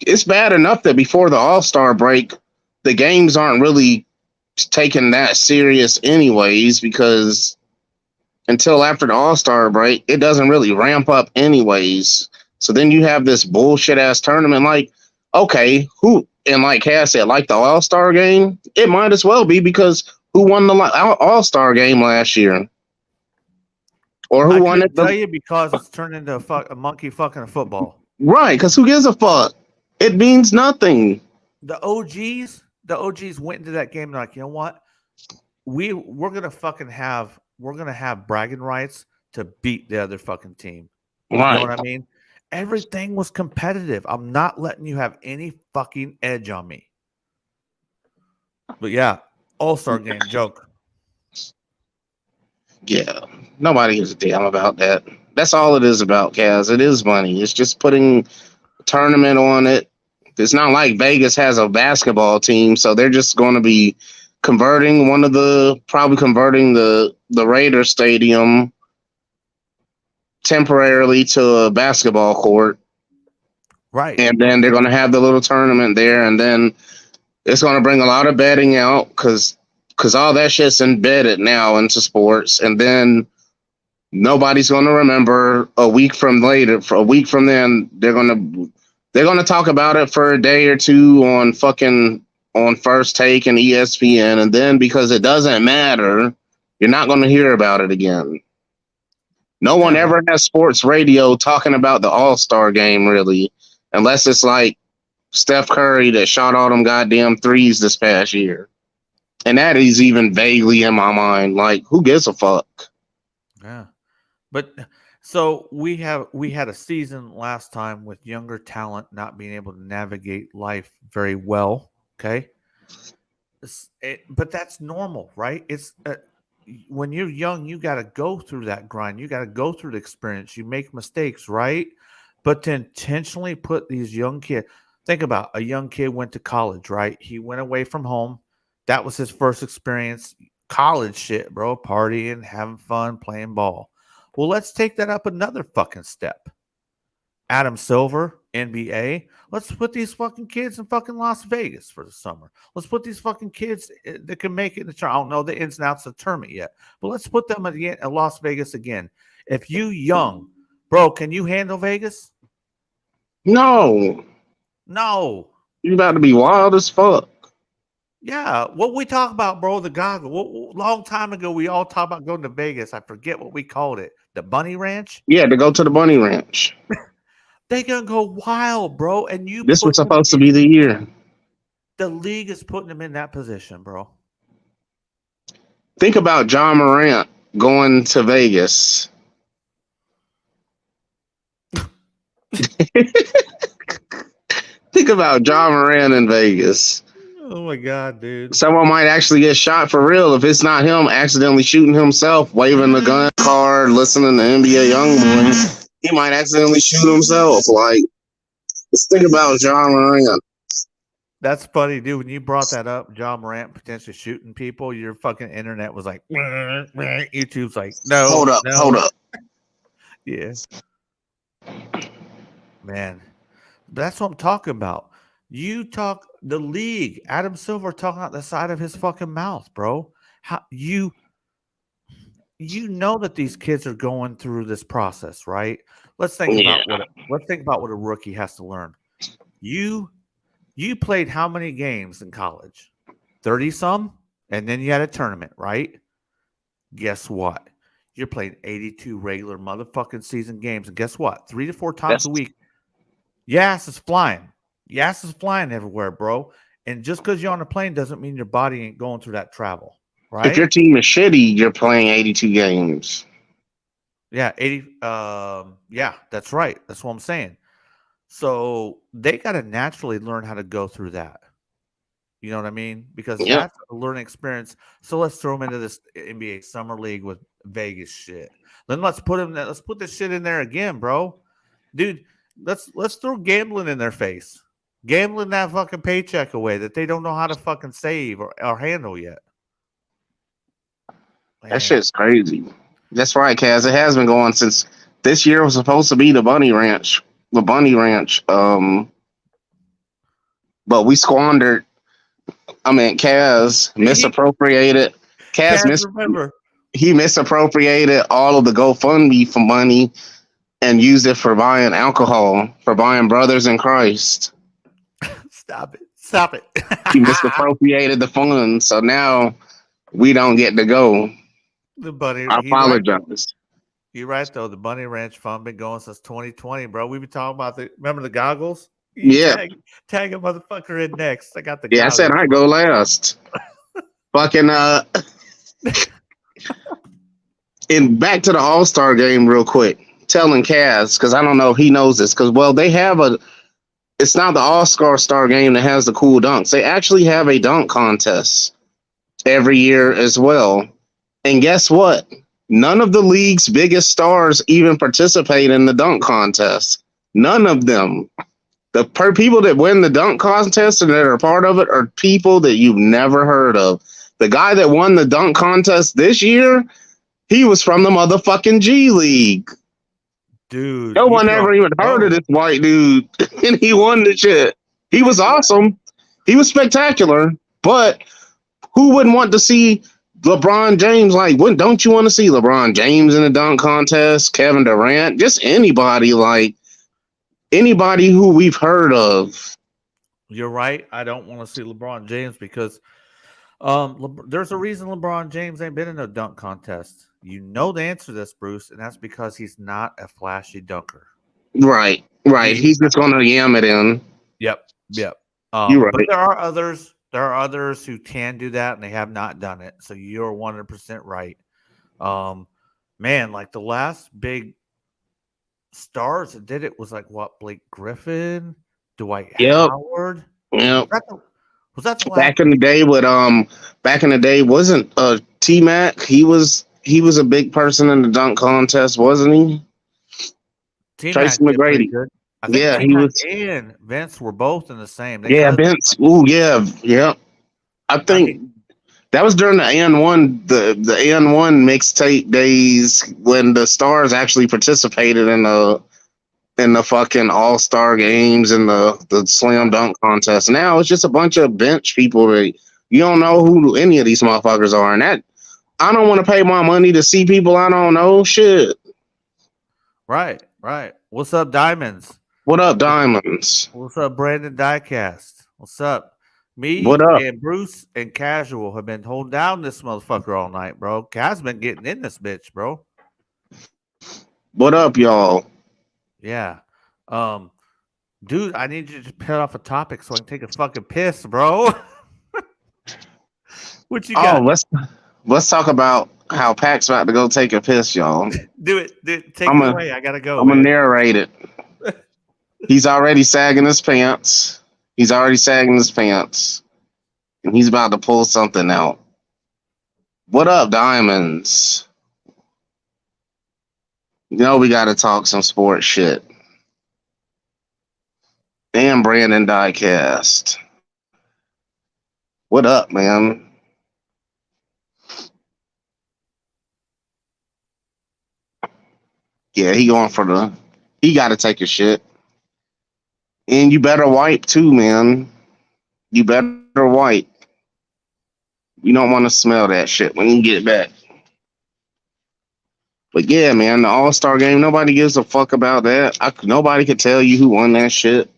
S2: It's bad enough that before the All-Star break, the games aren't really taken that serious anyways, because until after the All-Star break, it doesn't really ramp up anyways. So then you have this bullshit ass tournament. Like, Okay, who, and like Cass said, like the All-Star game, it might as well be, because who won the All-Star game last year? Or who
S1: I
S2: won it?
S1: couldn't tell you because it's turned into a monkey fucking a football.
S2: Right, because who gives a fuck? It means nothing.
S1: The OGs went into that game like, you know what? We're gonna have bragging rights to beat the other fucking team. You know
S2: Right.
S1: what I mean? Everything was competitive. I'm not letting you have any fucking edge on me. But yeah, All-Star game joke.
S2: Yeah. Nobody gives a damn about that. That's all it is about, Kaz. It is money. It's just putting a tournament on it. It's not like Vegas has a basketball team, so they're just going to be probably converting the Raiders stadium temporarily to a basketball court.
S1: Right.
S2: And then they're going to have the little tournament there, and then it's going to bring a lot of betting out, because all that shit's embedded now into sports. And then nobody's going to remember a week from then, they're going to talk about it for a day or two on First Take and ESPN, and then because it doesn't matter, you're not going to hear about it again. No one ever has sports radio talking about the All-Star game, really, unless it's like Steph Curry that shot all them goddamn threes this past year. And that is even vaguely in my mind. Like, who gives a fuck?
S1: Yeah. But so we had a season last time with younger talent not being able to navigate life very well. Okay. But that's normal, right? It's when you're young, you got to go through that grind. You got to go through the experience. You make mistakes, right? But to intentionally put these young kids, think about a young kid went to college, right? He went away from home. That was his first experience. College shit, bro. Partying, having fun, playing ball. Well, let's take that up another fucking step. Adam Silver, NBA. Let's put these fucking kids in fucking Las Vegas for the summer. Let's put these fucking kids that can make it in the tournament. I don't know the ins and outs of the tournament yet, but let's put them again at Las Vegas again. If you young, bro, can you handle Vegas?
S2: No.
S1: No.
S2: You about to be wild as fuck.
S1: Yeah, what we talk about, bro, the goggle. Long time ago, we all talked about going to Vegas. I forget what we called it. The Bunny Ranch?
S2: Yeah, to go to the Bunny Ranch.
S1: They gonna go wild, bro. And
S2: This was supposed to be the year.
S1: The league is putting them in that position, bro.
S2: Think about John Morant going to Vegas. Think about John Morant in Vegas.
S1: Oh my god, dude.
S2: Someone might actually get shot for real if it's not him accidentally shooting himself, waving the gun card, listening to NBA Youngboy. He might accidentally shoot himself. Like, let's think about John Morant.
S1: That's funny, dude. When you brought that up, John Morant potentially shooting people, your fucking internet was like, YouTube's like, no.
S2: Hold up.
S1: Yeah. Man, that's what I'm talking about. You talk the league, Adam Silver talking out the side of his fucking mouth, bro. How you know that these kids are going through this process, right? Let's think about what a rookie has to learn. You played how many games in college? 30 some, and then you had a tournament, right? Guess what? You're playing 82 regular motherfucking season games, and guess what? 3 to 4 times a week. Yes, it's flying. Yes, it's flying everywhere, bro. And just because you're on a plane doesn't mean your body ain't going through that travel, right?
S2: If your team is shitty, you're playing 82 games.
S1: Yeah, 80. Yeah, that's right. That's what I'm saying. So they got to naturally learn how to go through that. You know what I mean? Because that's a learning experience. So let's throw them into this NBA Summer League with Vegas shit. Then let's put this shit in there again, bro. Dude, let's throw gambling in their face. Gambling that fucking paycheck away that they don't know how to fucking save or handle yet. Man.
S2: That shit's crazy. That's right, Kaz. It has been going since this year was supposed to be the Bunny Ranch. But we squandered. I mean, Kaz misappropriated. He misappropriated all of the GoFundMe for money and used it for buying alcohol, for buying Brothers in Christ.
S1: Stop it. Stop it.
S2: He misappropriated the funds, so now we don't get to go.
S1: The bunny.
S2: I
S1: He right though.
S2: apologize.
S1: You're right though. The Bunny Ranch Fund been going since 2020, bro. We been talking about the. Remember the goggles? You
S2: Yeah,
S1: tag a motherfucker in next. I got the
S2: yeah. I said
S1: goggles.
S2: I go last. Fucking And back to the All Star game real quick. Telling Kaz because I don't know if he knows this because they have a. It's not the All Star game that has the cool dunks. They actually have a dunk contest every year as well. And guess what? None of the league's biggest stars even participate in the dunk contest. None of them. The people that win the dunk contest and that are part of it are people that you've never heard of. The guy that won the dunk contest this year, he was from the motherfucking G League.
S1: Dude.
S2: No one ever even heard of this white dude, and he won the shit. He was awesome. He was spectacular, but who wouldn't want to see LeBron James? Like, don't you want to see LeBron James in the dunk contest? Kevin Durant? Just anybody, like anybody who we've heard of.
S1: You're right. I don't want to see LeBron James because there's a reason LeBron James ain't been in a dunk contest. You know the answer to this, Bruce, and that's because he's not a flashy dunker.
S2: Right. He's just going to yam it in.
S1: Yep.
S2: You're right.
S1: But there are others. There are others who can do that, and they have not done it. So you're 100% right. Man, like the last big stars that did it was like what? Blake Griffin, Dwight Howard.
S2: Yep.
S1: Was that the last?
S2: Back in the day, wasn't T Mac? He was a big person in the dunk contest, wasn't he? Tracy McGrady.
S1: I think
S2: he was.
S1: And Vince were both in the same.
S2: Vince. Oh yeah. I think that was during the N1, the N1 mixtape days when the stars actually participated in the fucking All-Star games and the slam dunk contest. Now it's just a bunch of bench people that you don't know who any of these motherfuckers are, and that I don't want to pay my money to see people I don't know. Shit.
S1: Right. What's up, Diamonds?
S2: What up, Diamonds?
S1: What's up, Brandon Diecast? What's up? Me
S2: what up?
S1: And Bruce and Casual have been holding down this motherfucker all night, bro. Kaz been getting in this bitch, bro.
S2: What up, y'all?
S1: Yeah. Dude, I need you to put off a topic so I can take a fucking piss, bro. What you got?
S2: Let's talk about how Pac's about to go take a piss, y'all.
S1: Do it. Take it away. I gotta go.
S2: I'm gonna narrate it. He's already sagging his pants. And he's about to pull something out. What up, Diamonds? You know we gotta talk some sports shit. And Brandon Diecast. What up, man? Yeah, he gotta take a shit. And you better wipe too, man. You better wipe. You don't want to smell that shit when you get back. But yeah, man, the All-Star game, nobody gives a fuck about that. Nobody could tell you who won that shit.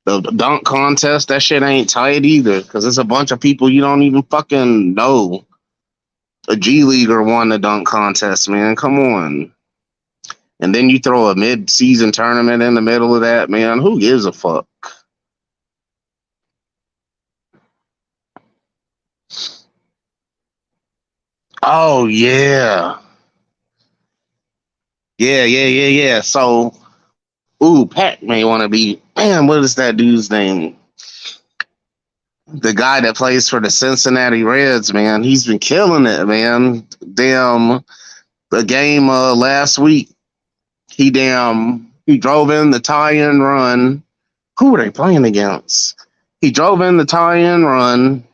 S2: The dunk contest, that shit ain't tight either, because it's a bunch of people you don't even fucking know. A G Leaguer won the dunk contest, man. Come on. And then you throw a mid-season tournament in the middle of that, man. Who gives a fuck? Oh, yeah. Yeah. So, Pat may want to be, man, what is that dude's name? The guy that plays for the Cincinnati Reds, man. He's been killing it, man. Damn, the game last week, he drove in the tie-in run. Who were they playing against? He drove in the tie-in run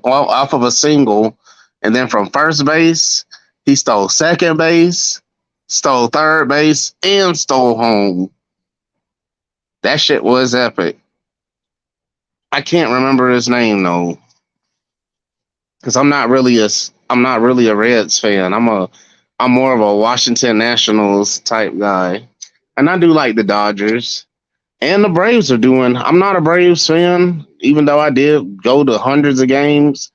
S2: off of a single, and then from first base, he stole second base, stole third base, and stole home. That shit was epic. I can't remember his name though, because I'm not really a Reds fan. I'm more of a Washington Nationals type guy, and I do like the Dodgers. And the Braves are doing. I'm not a Braves fan, even though I did go to hundreds of games.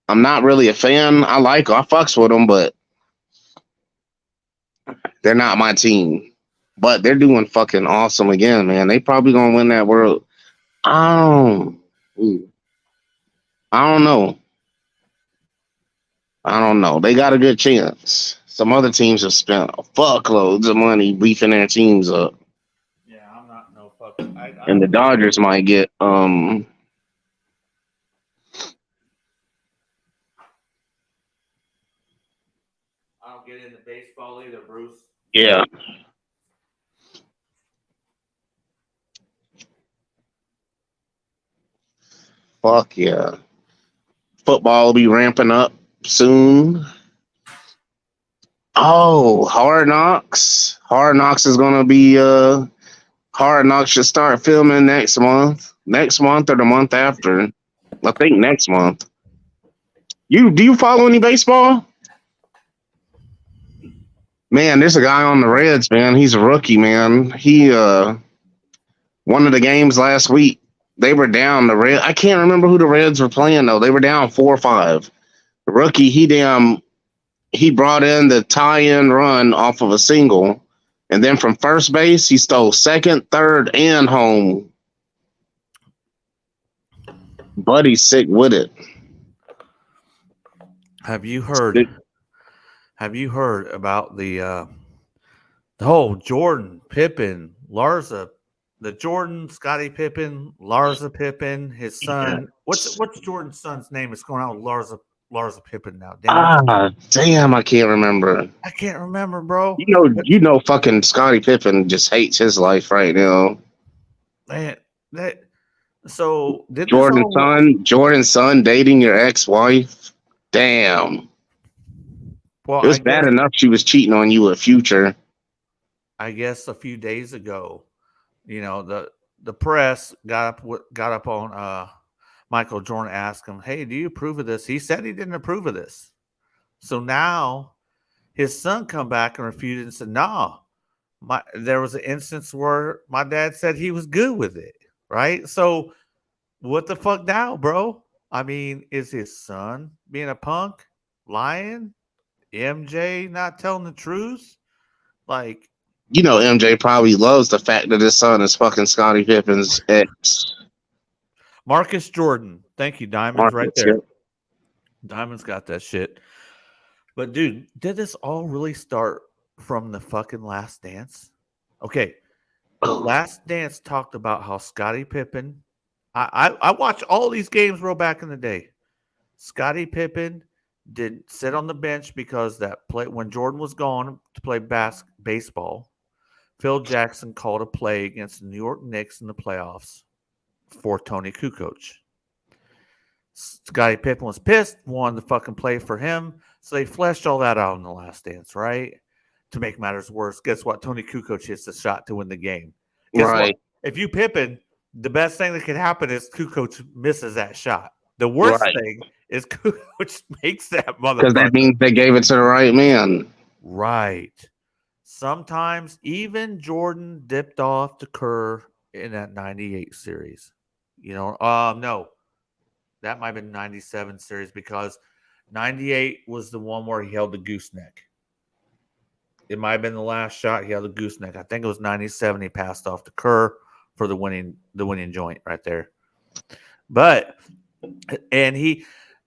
S2: I'm not really a fan. I fucks with them, but they're not my team. But they're doing fucking awesome again, man. They probably gonna win that world. I don't. I don't know. I don't know. They got a good chance. Some other teams have spent fuckloads of money beefing their teams up,
S1: Yeah, I'm not no fucking. I
S2: and the
S1: don't get.
S2: Dodgers might get.
S1: I don't get into baseball either, Bruce.
S2: Yeah. Fuck yeah. Football will be ramping up soon. Oh, Hard Knocks. Hard Knocks is gonna be Hard Knocks should start filming next month. Next month or the month after. I think next month. You do you follow any baseball? Man, there's a guy on the Reds, man. He's a rookie, man. He one of the games last week, they were down the Red. I can't remember who the Reds were playing though. They were down 4-5. The rookie, he brought in the tie-in run off of a single, and then from first base, he stole second, third, and home. Buddy's sick with it.
S1: Have you heard? Have you heard about the whole Jordan Pippen, Larsa, the Jordan, Scottie Pippen, Larsa Pippen, his son? What's Jordan's son's name? It's going on with Larsa Pippen now.
S2: Damn, I can't remember.
S1: I can't remember, bro.
S2: You know, fucking Scottie Pippen just hates his life right now.
S1: Man, that so did
S2: Jordan's son dating your ex-wife. Damn.
S1: Well,
S2: it was bad enough she was cheating on you with Future.
S1: I guess a few days ago, you know, the press got up on Michael Jordan, asked him, "Hey, do you approve of this?" He said he didn't approve of this. So now his son come back and refuted and said, "No, there was an instance where my dad said he was good with it." Right? So what the fuck now, bro? I mean, is his son being a punk, lying? MJ not telling the truth? Like,
S2: you know, MJ probably loves the fact that his son is fucking Scottie Pippen's ex.
S1: Marcus Jordan. Thank you, Diamond's right there. Yep. Diamond's got that shit. But dude, did this all really start from the fucking Last Dance? Okay. The Last Dance talked about how Scottie Pippen. I watched all these games real back in the day. Scottie Pippen did sit on the bench because when Jordan was gone to play baseball, Phil Jackson called a play against the New York Knicks in the playoffs for Tony Kukoc. Scottie Pippen was pissed, wanted to fucking play for him, so they fleshed all that out in the Last Dance, right? To make matters worse, guess what? Tony Kukoc hits the shot to win the game. Guess what? If you Pippen, the best thing that could happen is Kukoc misses that shot. The worst thing is Kukoc makes that motherfucker.
S2: Because that means they gave it to the right man.
S1: Right. Sometimes even Jordan dipped off to Kerr in that 98 series. You know, no. That might have been 97 series because 98 was the one where he held the gooseneck. It might have been the last shot he held the gooseneck. I think it was 97. He passed off to Kerr for the winning joint right there. But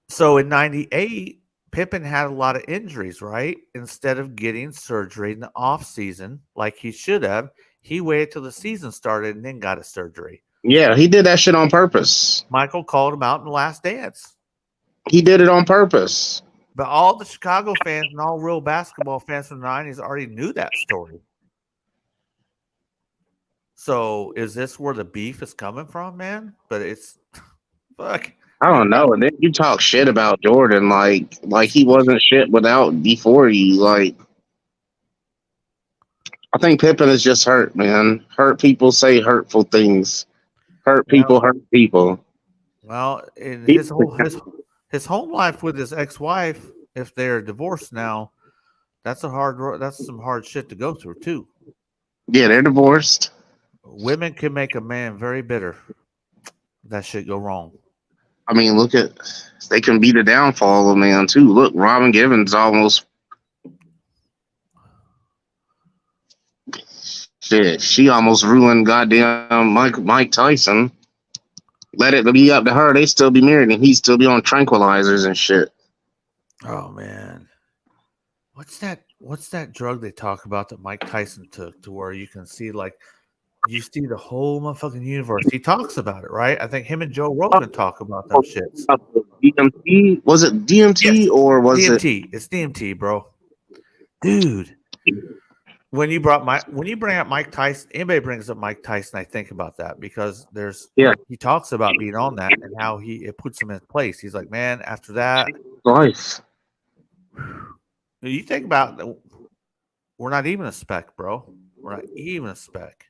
S1: so in 98, Pippen had a lot of injuries, right? Instead of getting surgery in the off season like he should have, he waited till the season started and then got a surgery.
S2: Yeah, he did that shit on purpose.
S1: Michael called him out in the Last Dance.
S2: He did it on purpose.
S1: But all the Chicago fans and all real basketball fans from the 90s already knew that story. So is this where the beef is coming from, man? But it's fuck.
S2: I don't know. And then you talk shit about Jordan like he wasn't shit before you. Like, I think Pippen is just hurt, man. Hurt people say hurtful things. Hurt people hurt people.
S1: Well, in his home life with his ex-wife, if they're divorced now, that's some hard shit to go through too.
S2: Yeah, they're divorced.
S1: Women can make a man very bitter. That shit go wrong.
S2: I mean, look at they can be the downfall of man too. Look, Robin Givens almost shit. She almost ruined goddamn Mike Tyson. Let it be up to her. They still be married, and he still be on tranquilizers and shit.
S1: Oh man. What's that drug they talk about that Mike Tyson took to where you can see like you see the whole motherfucking universe. He talks about it, right? I think him and Joe Rogan talk about them shits.
S2: DMT, was it
S1: Yes.
S2: DMT or was it?
S1: DMT. It's DMT, bro. Dude. When you bring up Mike Tyson, anybody brings up Mike Tyson, I think about that because
S2: Yeah,
S1: he talks about being on that and how it puts him in place. He's like, man, after that,
S2: life.
S1: you think about we're not even a speck, bro. We're not even a speck.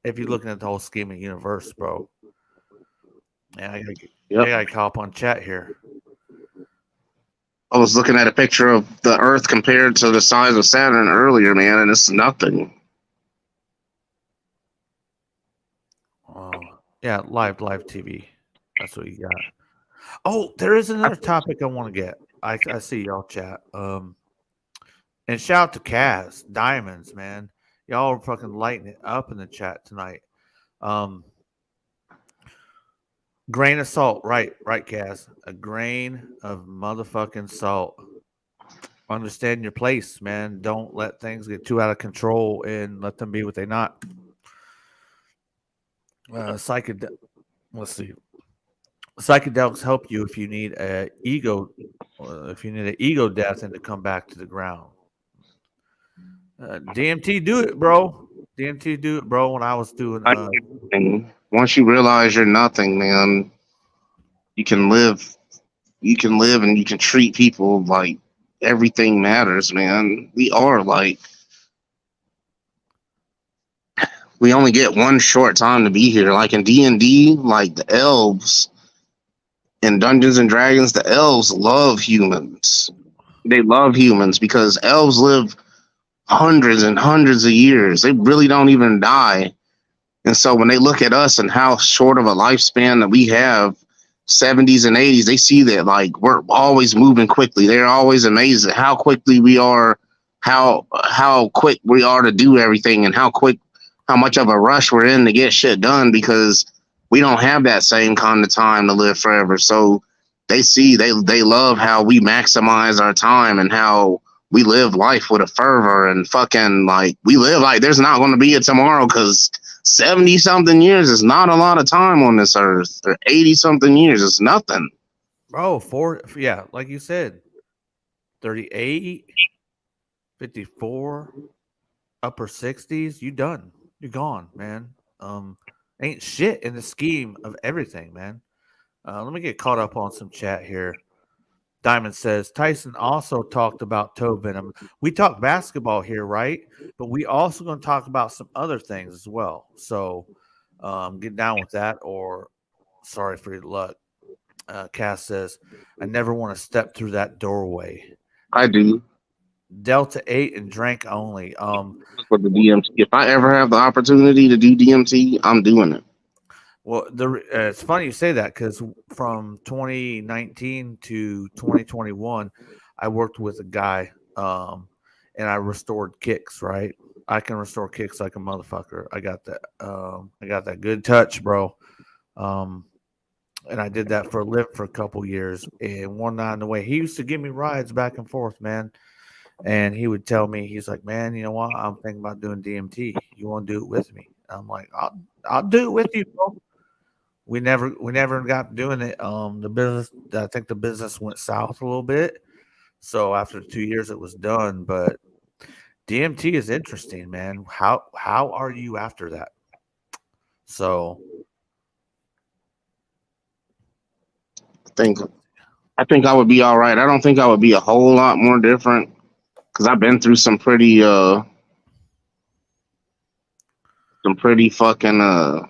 S1: If you're looking at the whole scheme of universe, bro. Yeah, I
S2: Yep.
S1: gotta call up on chat here.
S2: I was looking at a picture of the Earth compared to the size of Saturn earlier, man, and it's nothing.
S1: Oh, yeah, live TV. That's what you got. Oh, there is another topic I want to get. I see y'all chat. And shout out to Kaz Diamonds, man. Y'all are fucking lighting it up in the chat tonight. Um, grain of salt, right, Kaz. A grain of motherfucking salt. Understand your place, man. Don't let things get too out of control and let them be what they not. Let's see. Psychedelics help you if you need a ego, if you need an ego death and to come back to the ground. DMT, do it, bro. DMT, do it, bro. When I was doing,
S2: And once you realize you're nothing, man, you can live. You can live, and you can treat people like everything matters, man. We are like we only get one short time to be here. Like in D&D, like the elves in Dungeons and Dragons, the elves love humans. They love humans because elves live hundreds and hundreds of years. They really don't even die. And so when they look at us and how short of a lifespan that we have, 70s and 80s, they see that like we're always moving quickly. They're always amazed at how quickly we are, how quick we are to do everything, and how much of a rush we're in to get shit done because we don't have that same kind of time to live forever. So they love how we maximize our time and how we live life with a fervor and fucking like we live like there's not going to be a tomorrow because 70 something years is not a lot of time on this earth, or 80 something years is nothing.
S1: bro, yeah, like you said, 38, 54, upper 60s, you done. You're gone, man. Ain't shit in the scheme of everything, man. Let me get caught up on some chat here. Diamond says Tyson also talked about toe venom. We talk basketball here, right? But we also going to talk about some other things as well. So get down with that, or sorry for your luck. Cass says, I never want to step through that doorway.
S2: I do.
S1: Delta 8 and drank only.
S2: For the DMT, if I ever have the opportunity to do DMT, I'm doing it.
S1: Well, it's funny you say that because from 2019 to 2021, I worked with a guy, and I restored kicks. Right, I can restore kicks like a motherfucker. I got that. I got that good touch, bro. And I did that for a living for a couple years. And one night on the way, he used to give me rides back and forth, man. And he would tell me, he's like, man, you know what? I'm thinking about doing DMT. You want to do it with me? I'm like, I'll do it with you, bro. We never got doing it. The business, I think the business went south a little bit. So after 2 years, it was done. But DMT is interesting, man. How are you after that? So
S2: think I think I would be all right. I don't think I would be a whole lot more different because I've been through some pretty fucking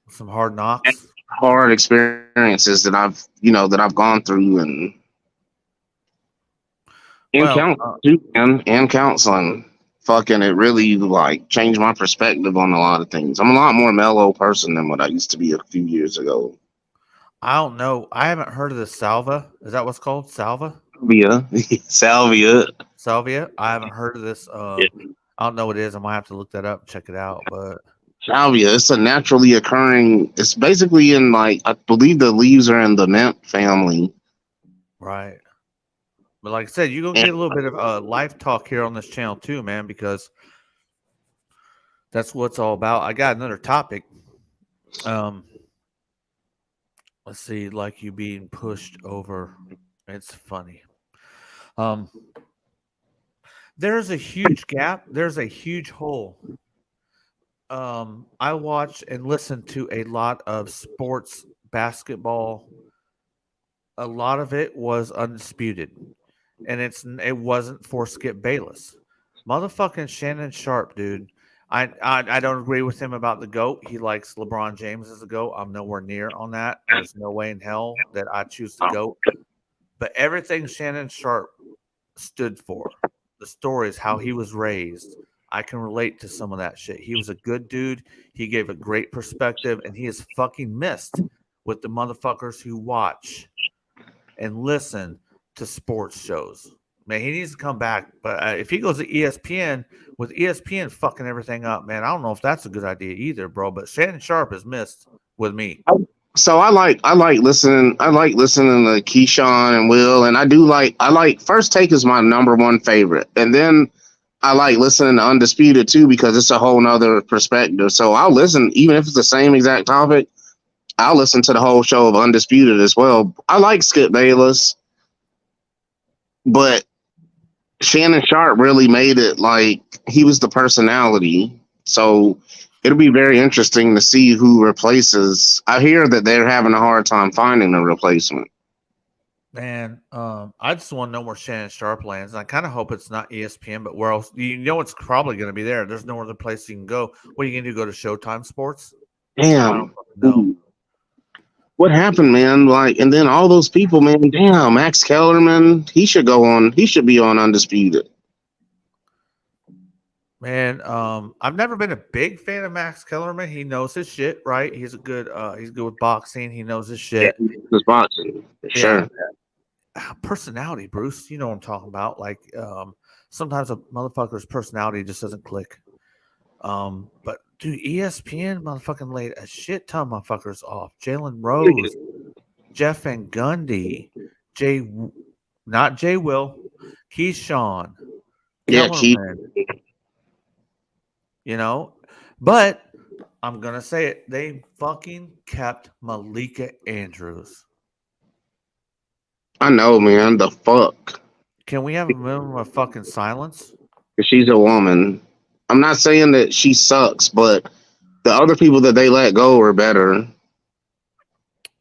S1: some hard knocks.
S2: hard experiences that I've gone through and
S1: Well,
S2: counseling too, and counseling fucking it really like changed my perspective on a lot of things. I'm a lot more mellow person than what I used to be a few years ago.
S1: I don't know. I haven't heard of the salva. Is that what's called? Salva?
S2: Salvia, salvia.
S1: Salvia? I haven't heard of this. I don't know what it is. I might have to look that up and check it out. But
S2: Salvia. It's a naturally occurring. It's basically in like I believe the leaves are in the mint family.
S1: right. But like I said, you're gonna
S2: And
S1: get a little bit of life talk here on this channel too, man, because that's what it's all about. I got another topic. Um, let's see, like you being pushed over. It's funny. Um, there's a huge gap. There's a huge hole. I watch and listen to a lot of sports basketball. A lot of it was undisputed, and it wasn't for Skip Bayless, motherfucking Shannon Sharp, dude. I don't agree with him about the GOAT. He likes LeBron James as a GOAT. I'm nowhere near on that. There's no way in hell that I choose the GOAT. But everything Shannon Sharp stood for, the stories, how he was raised, I can relate to some of that shit. He was a good dude. He gave a great perspective, and he is fucking missed with the motherfuckers who watch and listen to sports shows. Man, he needs to come back. But if he goes to ESPN, with ESPN fucking everything up, man, I don't know if that's a good idea either, bro. But Shannon Sharp is missed with me.
S2: So I like listening to Keyshawn and Will, and I like First Take is my number one favorite, and then I like listening to Undisputed too because it's a whole nother perspective. So I'll listen even if it's the same exact topic. I'll listen to the whole show of Undisputed as well. I like Skip Bayless, but Shannon Sharp really made it like he was the personality. So it'll be very interesting to see who replaces. I hear that they're having a hard time finding a replacement.
S1: Man, I just want to know where Shannon Sharp lands. And I kind of hope it's not ESPN, but where else? You know, it's probably going to be there. There's no other place you can go. What are you going to do? Go to Showtime Sports?
S2: Damn.
S1: No.
S2: What happened, man? Like, and then all those people, man. Damn, Max Kellerman. He should go on. He should be on Undisputed.
S1: Man, I've never been a big fan of Max Kellerman. He knows his shit, right? He's good with boxing. He knows his shit.
S2: This boxing, for sure.
S1: Personality, Bruce. You know what I'm talking about. Like, sometimes a motherfucker's personality just doesn't click. But dude, ESPN motherfucking laid a shit ton of motherfuckers off. Jalen Rose, Jeff Van Gundy, not Jay Will, Keyshawn, Kellerman. You know, but I'm gonna say it. They fucking kept Malika Andrews.
S2: I know, man. The fuck.
S1: Can we have a minimum of fucking silence?
S2: She's a woman. I'm not saying that she sucks, but the other people that they let go are better.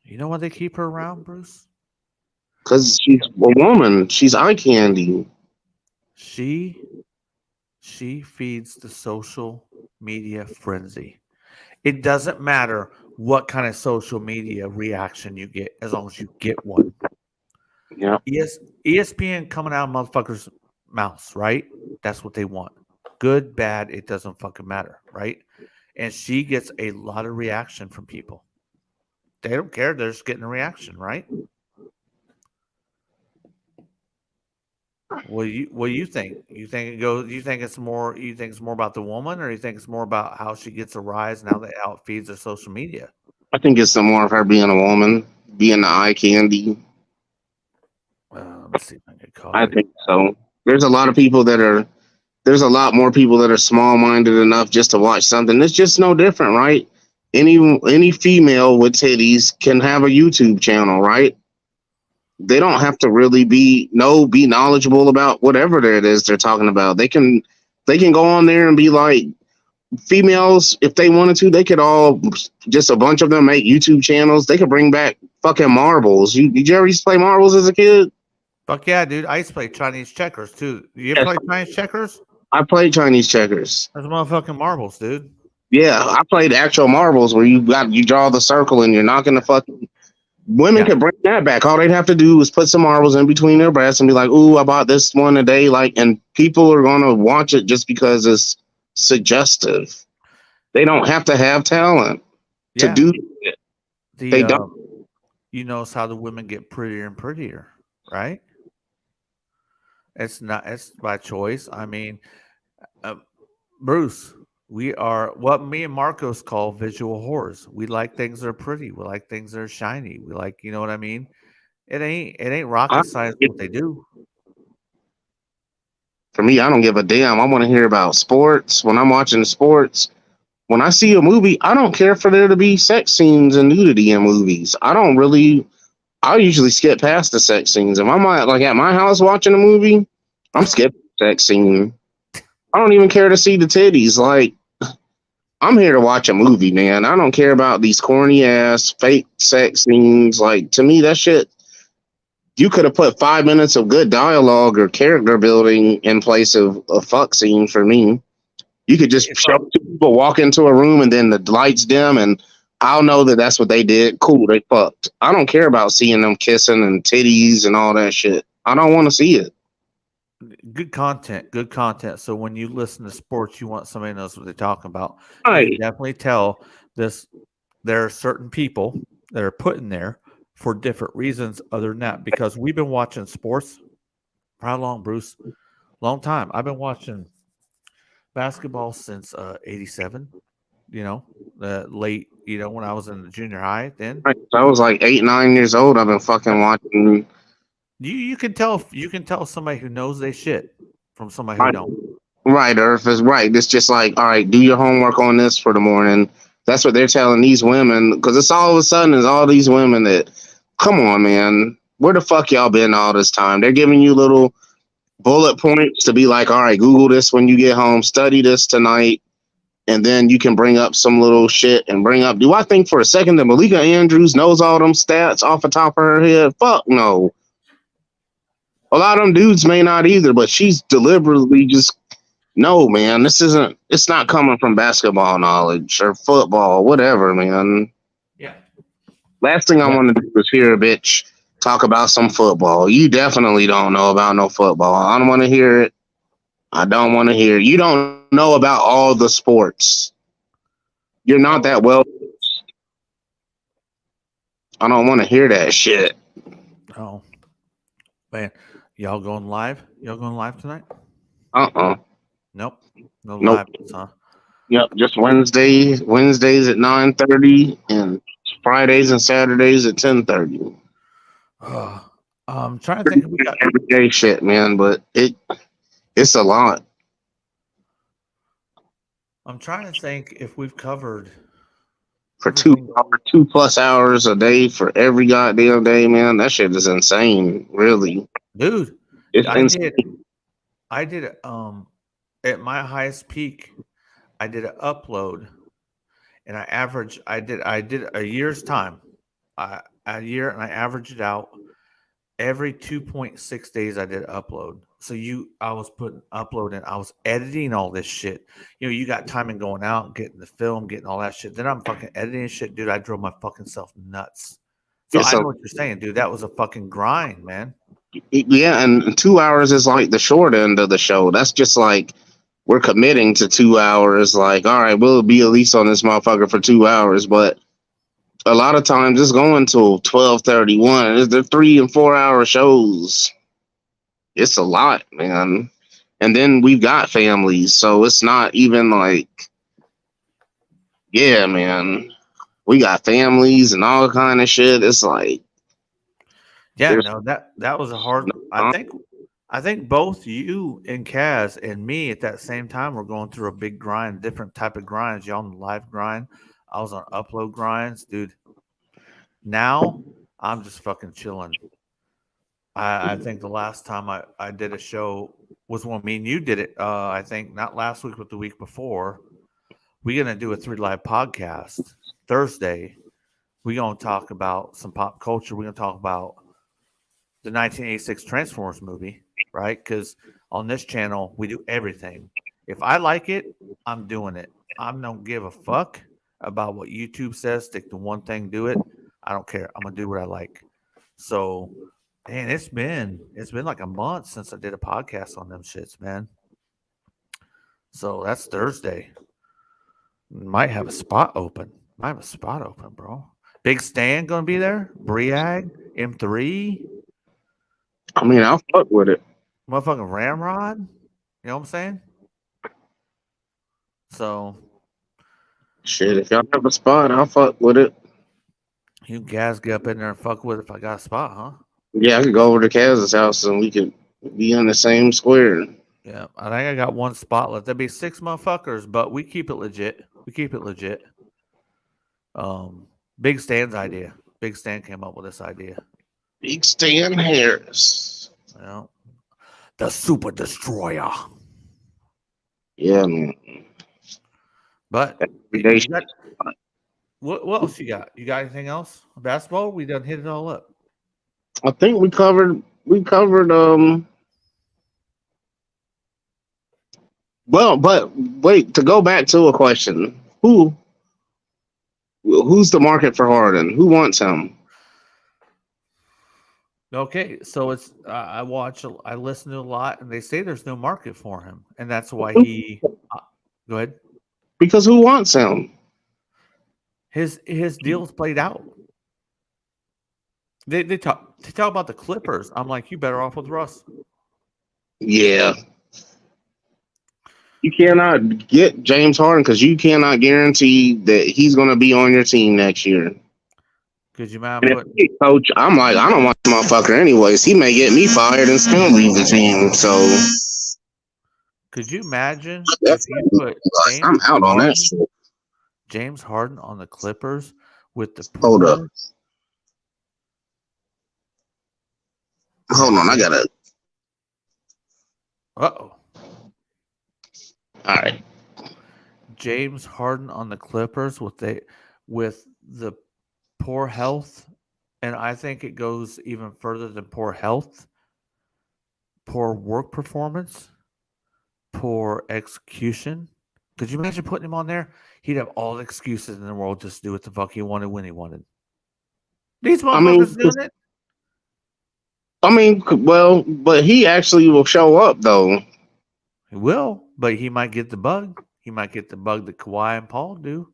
S1: You know why they keep her around, Bruce?
S2: Because she's a woman. She's eye candy.
S1: She feeds the social media frenzy. It doesn't matter what kind of social media reaction you get, as long as you get one.
S2: Yeah.
S1: ESPN coming out of motherfuckers' mouths, right? That's what they want. Good, bad, it doesn't fucking matter, right? And she gets a lot of reaction from people. They don't care. They're just getting a reaction, right? What do you think? You think it's more about the woman, or you think it's more about how she gets a rise and how it feeds her social media?
S2: I think it's some more of her being a woman, being the eye candy.
S1: Let's see if I can call
S2: I think so. There's a lot more people that are small minded enough just to watch something. It's just no different, right? Any female with titties can have a YouTube channel, right? They don't have to really be knowledgeable about whatever it is they're talking about. They can go on there and be like, females, if they wanted to, they could all, just a bunch of them, make YouTube channels. They could bring back fucking marbles. Did you ever used to play marbles as a kid?
S1: Fuck yeah, dude. I used to play Chinese checkers too. You ever play Chinese checkers?
S2: I played Chinese checkers.
S1: That's motherfucking marbles, dude.
S2: Yeah, I played actual marbles where you draw the circle and you're knocking the fucking Women
S1: Yeah,
S2: could bring that back. All they'd have to do is put some marbles in between their breasts and be like, "Ooh, I bought this one today." Like, and people are gonna watch it just because it's suggestive. They don't have to have talent to
S1: yeah.
S2: do it.
S1: The
S2: They don't.
S1: you notice how the women get prettier and prettier, right? It's not. It's by choice. I mean, uh, Bruce, we are what me and Marcos call visual whores. We like things that are pretty. We like things that are shiny. We like, you know what I mean? It ain't
S2: I,
S1: rocket science what they do.
S2: for me, I don't give a damn. I want to hear about sports. When I'm watching sports, when I see a movie, I don't care for there to be sex scenes and nudity in movies. I don't really. I usually skip past the sex scenes. If I'm like at my house watching a movie, I'm skipping the sex scene. I don't even care to see the titties. Like, I'm here to watch a movie, man. I don't care about these corny ass fake sex scenes. Like, to me, that shit, you could have put 5 minutes of good dialogue or character building in place of a fuck scene for me. You could just
S1: It's
S2: show
S1: like
S2: two people walk into a room and then the lights dim and I'll know that that's what they did. Cool, they fucked. I don't care about seeing them kissing and titties and all that shit. I don't want to see it.
S1: good content, good content. So when you listen to sports, you want somebody who knows what they're talking about. You can
S2: Right.
S1: definitely tell this. There are certain people that are put in there for different reasons other than that. Because we've been watching sports for how long, Bruce? Long time. I've been watching basketball since '87. You know, the late. You know, when I was in the junior high. Then
S2: Right. So I was like 8, 9 years old. I've been fucking watching.
S1: you can tell somebody who knows they shit from somebody who
S2: Right,
S1: don't.
S2: right, Earth is right. It's just like, all right, do your homework on this for the morning. That's what they're telling these women because it's all of a sudden is all these women that, come on, man, where the fuck y'all been all this time? They're giving you little bullet points to be like, all right, Google this when you get home, study this tonight, and then you can bring up some little shit and bring up. Do I think for a second that Malika Andrews knows all them stats off the top of her head? Fuck no. A lot of them dudes may not either, but she's deliberately just no, man. This isn't. It's not coming from basketball knowledge or football, whatever, man.
S1: Yeah.
S2: Last thing I
S1: Yeah.
S2: want to do is hear a bitch talk about some football. You definitely don't know about no football. I don't want to hear it. I don't want to hear it. You don't know about all the sports. You're not that
S1: Oh,
S2: well. I don't want to hear that shit.
S1: oh, man. Y'all going live? Y'all going live tonight?
S2: Uh-uh.
S1: Nope. No
S2: Nope.
S1: live, huh?
S2: Yep. Just Wednesdays at 9:30 and Fridays and Saturdays at 10:30.
S1: I'm trying to think. We got.
S2: Everyday shit, man. But it's a lot.
S1: I'm trying to think if we've covered
S2: For
S1: everything.
S2: 2 hours, 2+ hours a day for every goddamn day, man. That shit is insane. Really,
S1: Dude,
S2: it's
S1: I
S2: insane.
S1: did. I did. At my highest peak, I did an upload, and I averaged. I did a year's time. A year, and I averaged it out every 2.6 days. I did upload. So I was putting uploading. I was editing all this shit. You know, you got timing going out, getting the film, getting all that shit. Then I'm fucking editing shit, dude. I drove my fucking self nuts. So
S2: It's
S1: I
S2: a
S1: know what you're saying, dude. That was a fucking grind, man.
S2: yeah, and 2 hours is like the short end of the show. That's just like we're committing to 2 hours. Like, all right, we'll be at least on this motherfucker for 2 hours, but a lot of times it's going till 12:31. It's the 3 and 4 hour shows. It's a lot, man. And then we've got families, so it's not even like, yeah, man. We got families and all kind of shit. It's like
S1: Yeah,
S2: there's
S1: no, that was a hard.
S2: no
S1: I
S2: time.
S1: think both you and Kaz and me at that same time were going through a big grind, different type of grinds. Y'all on the live grind. I was on upload grinds, dude. Now I'm just fucking chilling. I think the last time I did a show was when me and you did it. I think not last week, but the week before. We're gonna do a 3 Live podcast Thursday. We're gonna talk about some pop culture. We're gonna talk about the 1986 Transformers movie, right? Because on this channel we do everything. If I like it, I'm doing it. I don't give a fuck about what YouTube says. Stick to one thing, do it. I don't care. I'm gonna do what I like. So, man, it's been like a month since I did a podcast on them shits, man. So that's Thursday. Might have a spot open. Might have a spot open, bro. Big Stan gonna be there. Briag, M3,
S2: I mean, I'll fuck with it.
S1: motherfucking Ramrod. You know what I'm saying? So
S2: Shit, if y'all have a spot, I'll fuck with it.
S1: you guys get up in there and fuck with it if I got a spot, huh?
S2: Yeah, I could go over to Kaz's house and we could be in the same square.
S1: Yeah, I think I got one spot left. There'd be 6 motherfuckers, but we keep it legit. We keep it legit. Big Stan's idea. Big Stan came up with this idea.
S2: Big Stan Harris.
S1: You know, the Super Destroyer.
S2: Yeah, man.
S1: But
S2: Every day.
S1: you got, what else you got? You got anything else? Basketball? We done hit it all up.
S2: I think we covered well, but wait, to go back to a question. Who's the market for Harden? Who wants him?
S1: Okay, so it's I listen to a lot, and they say there's no market for him, and that's why he. Go ahead.
S2: Because who wants him?
S1: His deal's played out. They talk about the Clippers. I'm like, you better off with Russ.
S2: Yeah. You cannot get James Harden because you cannot guarantee that he's going to be on your team next year.
S1: Could you mind
S2: And if
S1: putting?
S2: he coach, I'm like, I don't want this motherfucker anyways. He may get me fired and still leave the team. So
S1: Could you imagine if
S2: that's
S1: you put
S2: I'm out on that shit.
S1: James Harden on the Clippers with the
S2: Hold up.
S1: poor?
S2: Hold on, I gotta.
S1: Uh-oh.
S2: All right.
S1: James Harden on the Clippers with the poor health, and I think it goes even further than poor health, poor work performance, poor execution. Could you imagine putting him on there? He'd have all the excuses in the world just to do what the fuck he wanted when he wanted. These motherfuckers doing it.
S2: I mean, well, but he actually will show up though.
S1: He will, but he might get the bug. He might get the bug that Kawhi and Paul do.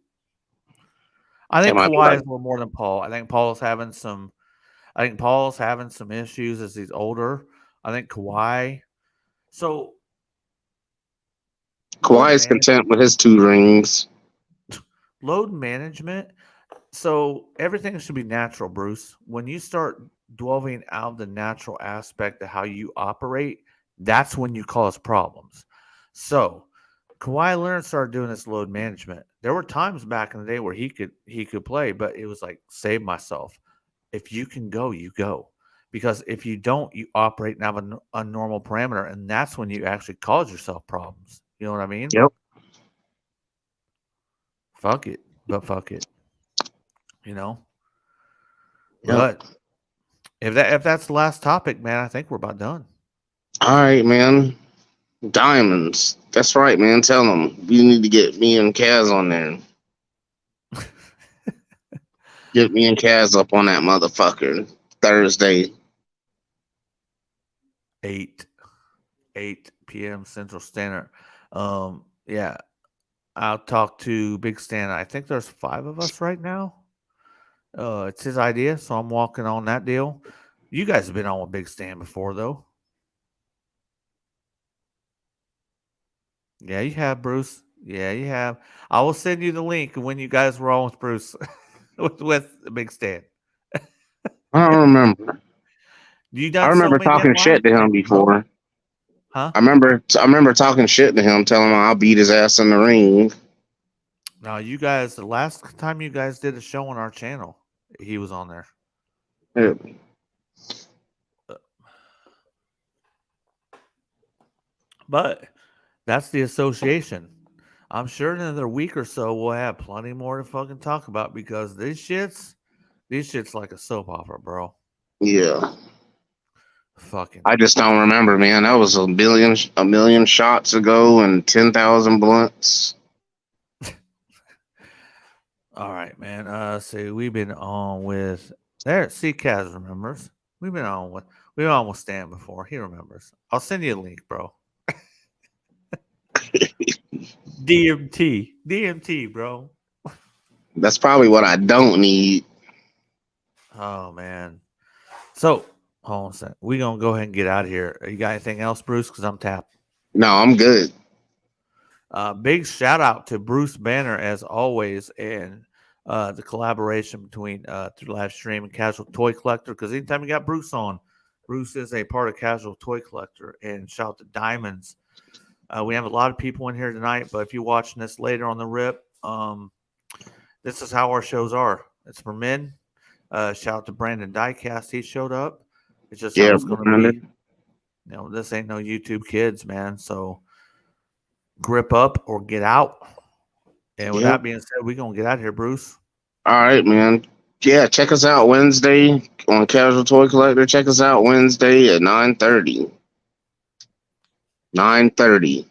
S1: I think Kawhi is a little more than Paul. I think Paul's having some issues as he's older. I think Kawhi. So
S2: Kawhi is content with his 2 rings.
S1: Load management. So everything should be natural, Bruce. When you start dwelling out the natural aspect of how you operate, that's when you cause problems. So Kawhi Leonard started doing this load management. There were times back in the day where he could play, but it was like, save myself. If you can go, you go. Because if you don't, you operate and have a normal parameter, and that's when you actually cause yourself problems. You know what I mean?
S2: Yep.
S1: Fuck it. But fuck it. You know?
S2: Yep.
S1: But if that's the last topic, man, I think we're about done.
S2: All right, man. Diamonds. That's right, man. Tell them you need to get me and Kaz on there. Get me and Kaz up on that motherfucker Thursday.
S1: 8 p.m. Central Standard. Yeah. I'll talk to Big Stan. I think there's 5 of us right now. It's his idea, so I'm walking on that deal. You guys have been on with Big Stan before, though. Yeah, you have, Bruce. Yeah, you have. I will send you the link when you guys were on with Bruce with Big Stan.
S2: I don't remember.
S1: I
S2: remember talking shit to him before.
S1: Huh?
S2: I remember talking shit to him, telling him I'll beat his ass in the ring.
S1: No, you guys, the last time you guys did a show on our channel, he was on there.
S2: Yeah.
S1: But that's the association. I'm sure in another week or so we'll have plenty more to fucking talk about because these shit's like a soap opera, bro.
S2: Yeah.
S1: Fucking.
S2: I just don't remember, man. That was a million shots ago and 10,000 blunts.
S1: All right, man. See, we've been on with there. See, Kaz remembers. We've been on with Stan before. He remembers. I'll send you a link, bro. DMT, bro.
S2: That's probably what I don't need.
S1: Oh man. So, hold on a second. We gonna go ahead and get out of here. You got anything else, Bruce? Because I'm tapped.
S2: No, I'm good.
S1: Big shout out to Bruce Banner as always, and the collaboration between through live stream and Casual Toy Collector. Because anytime you got Bruce on, Bruce is a part of Casual Toy Collector. And shout out to Diamonds. We have a lot of people in here tonight, but if you're watching this later on the rip, this is how our shows are. It's for men. Shout out to Brandon Diecast. He showed up. It's just how
S2: Yeah,
S1: it's going to
S2: Brandon.
S1: be. You know, this ain't no YouTube Kids, man. So grip up or get out. And with
S2: Yeah.
S1: that being said, we're going to get out of here, Bruce.
S2: All right, man. Yeah, check us out Wednesday on Casual Toy Collector. Check us out Wednesday at 9:30. 9:30.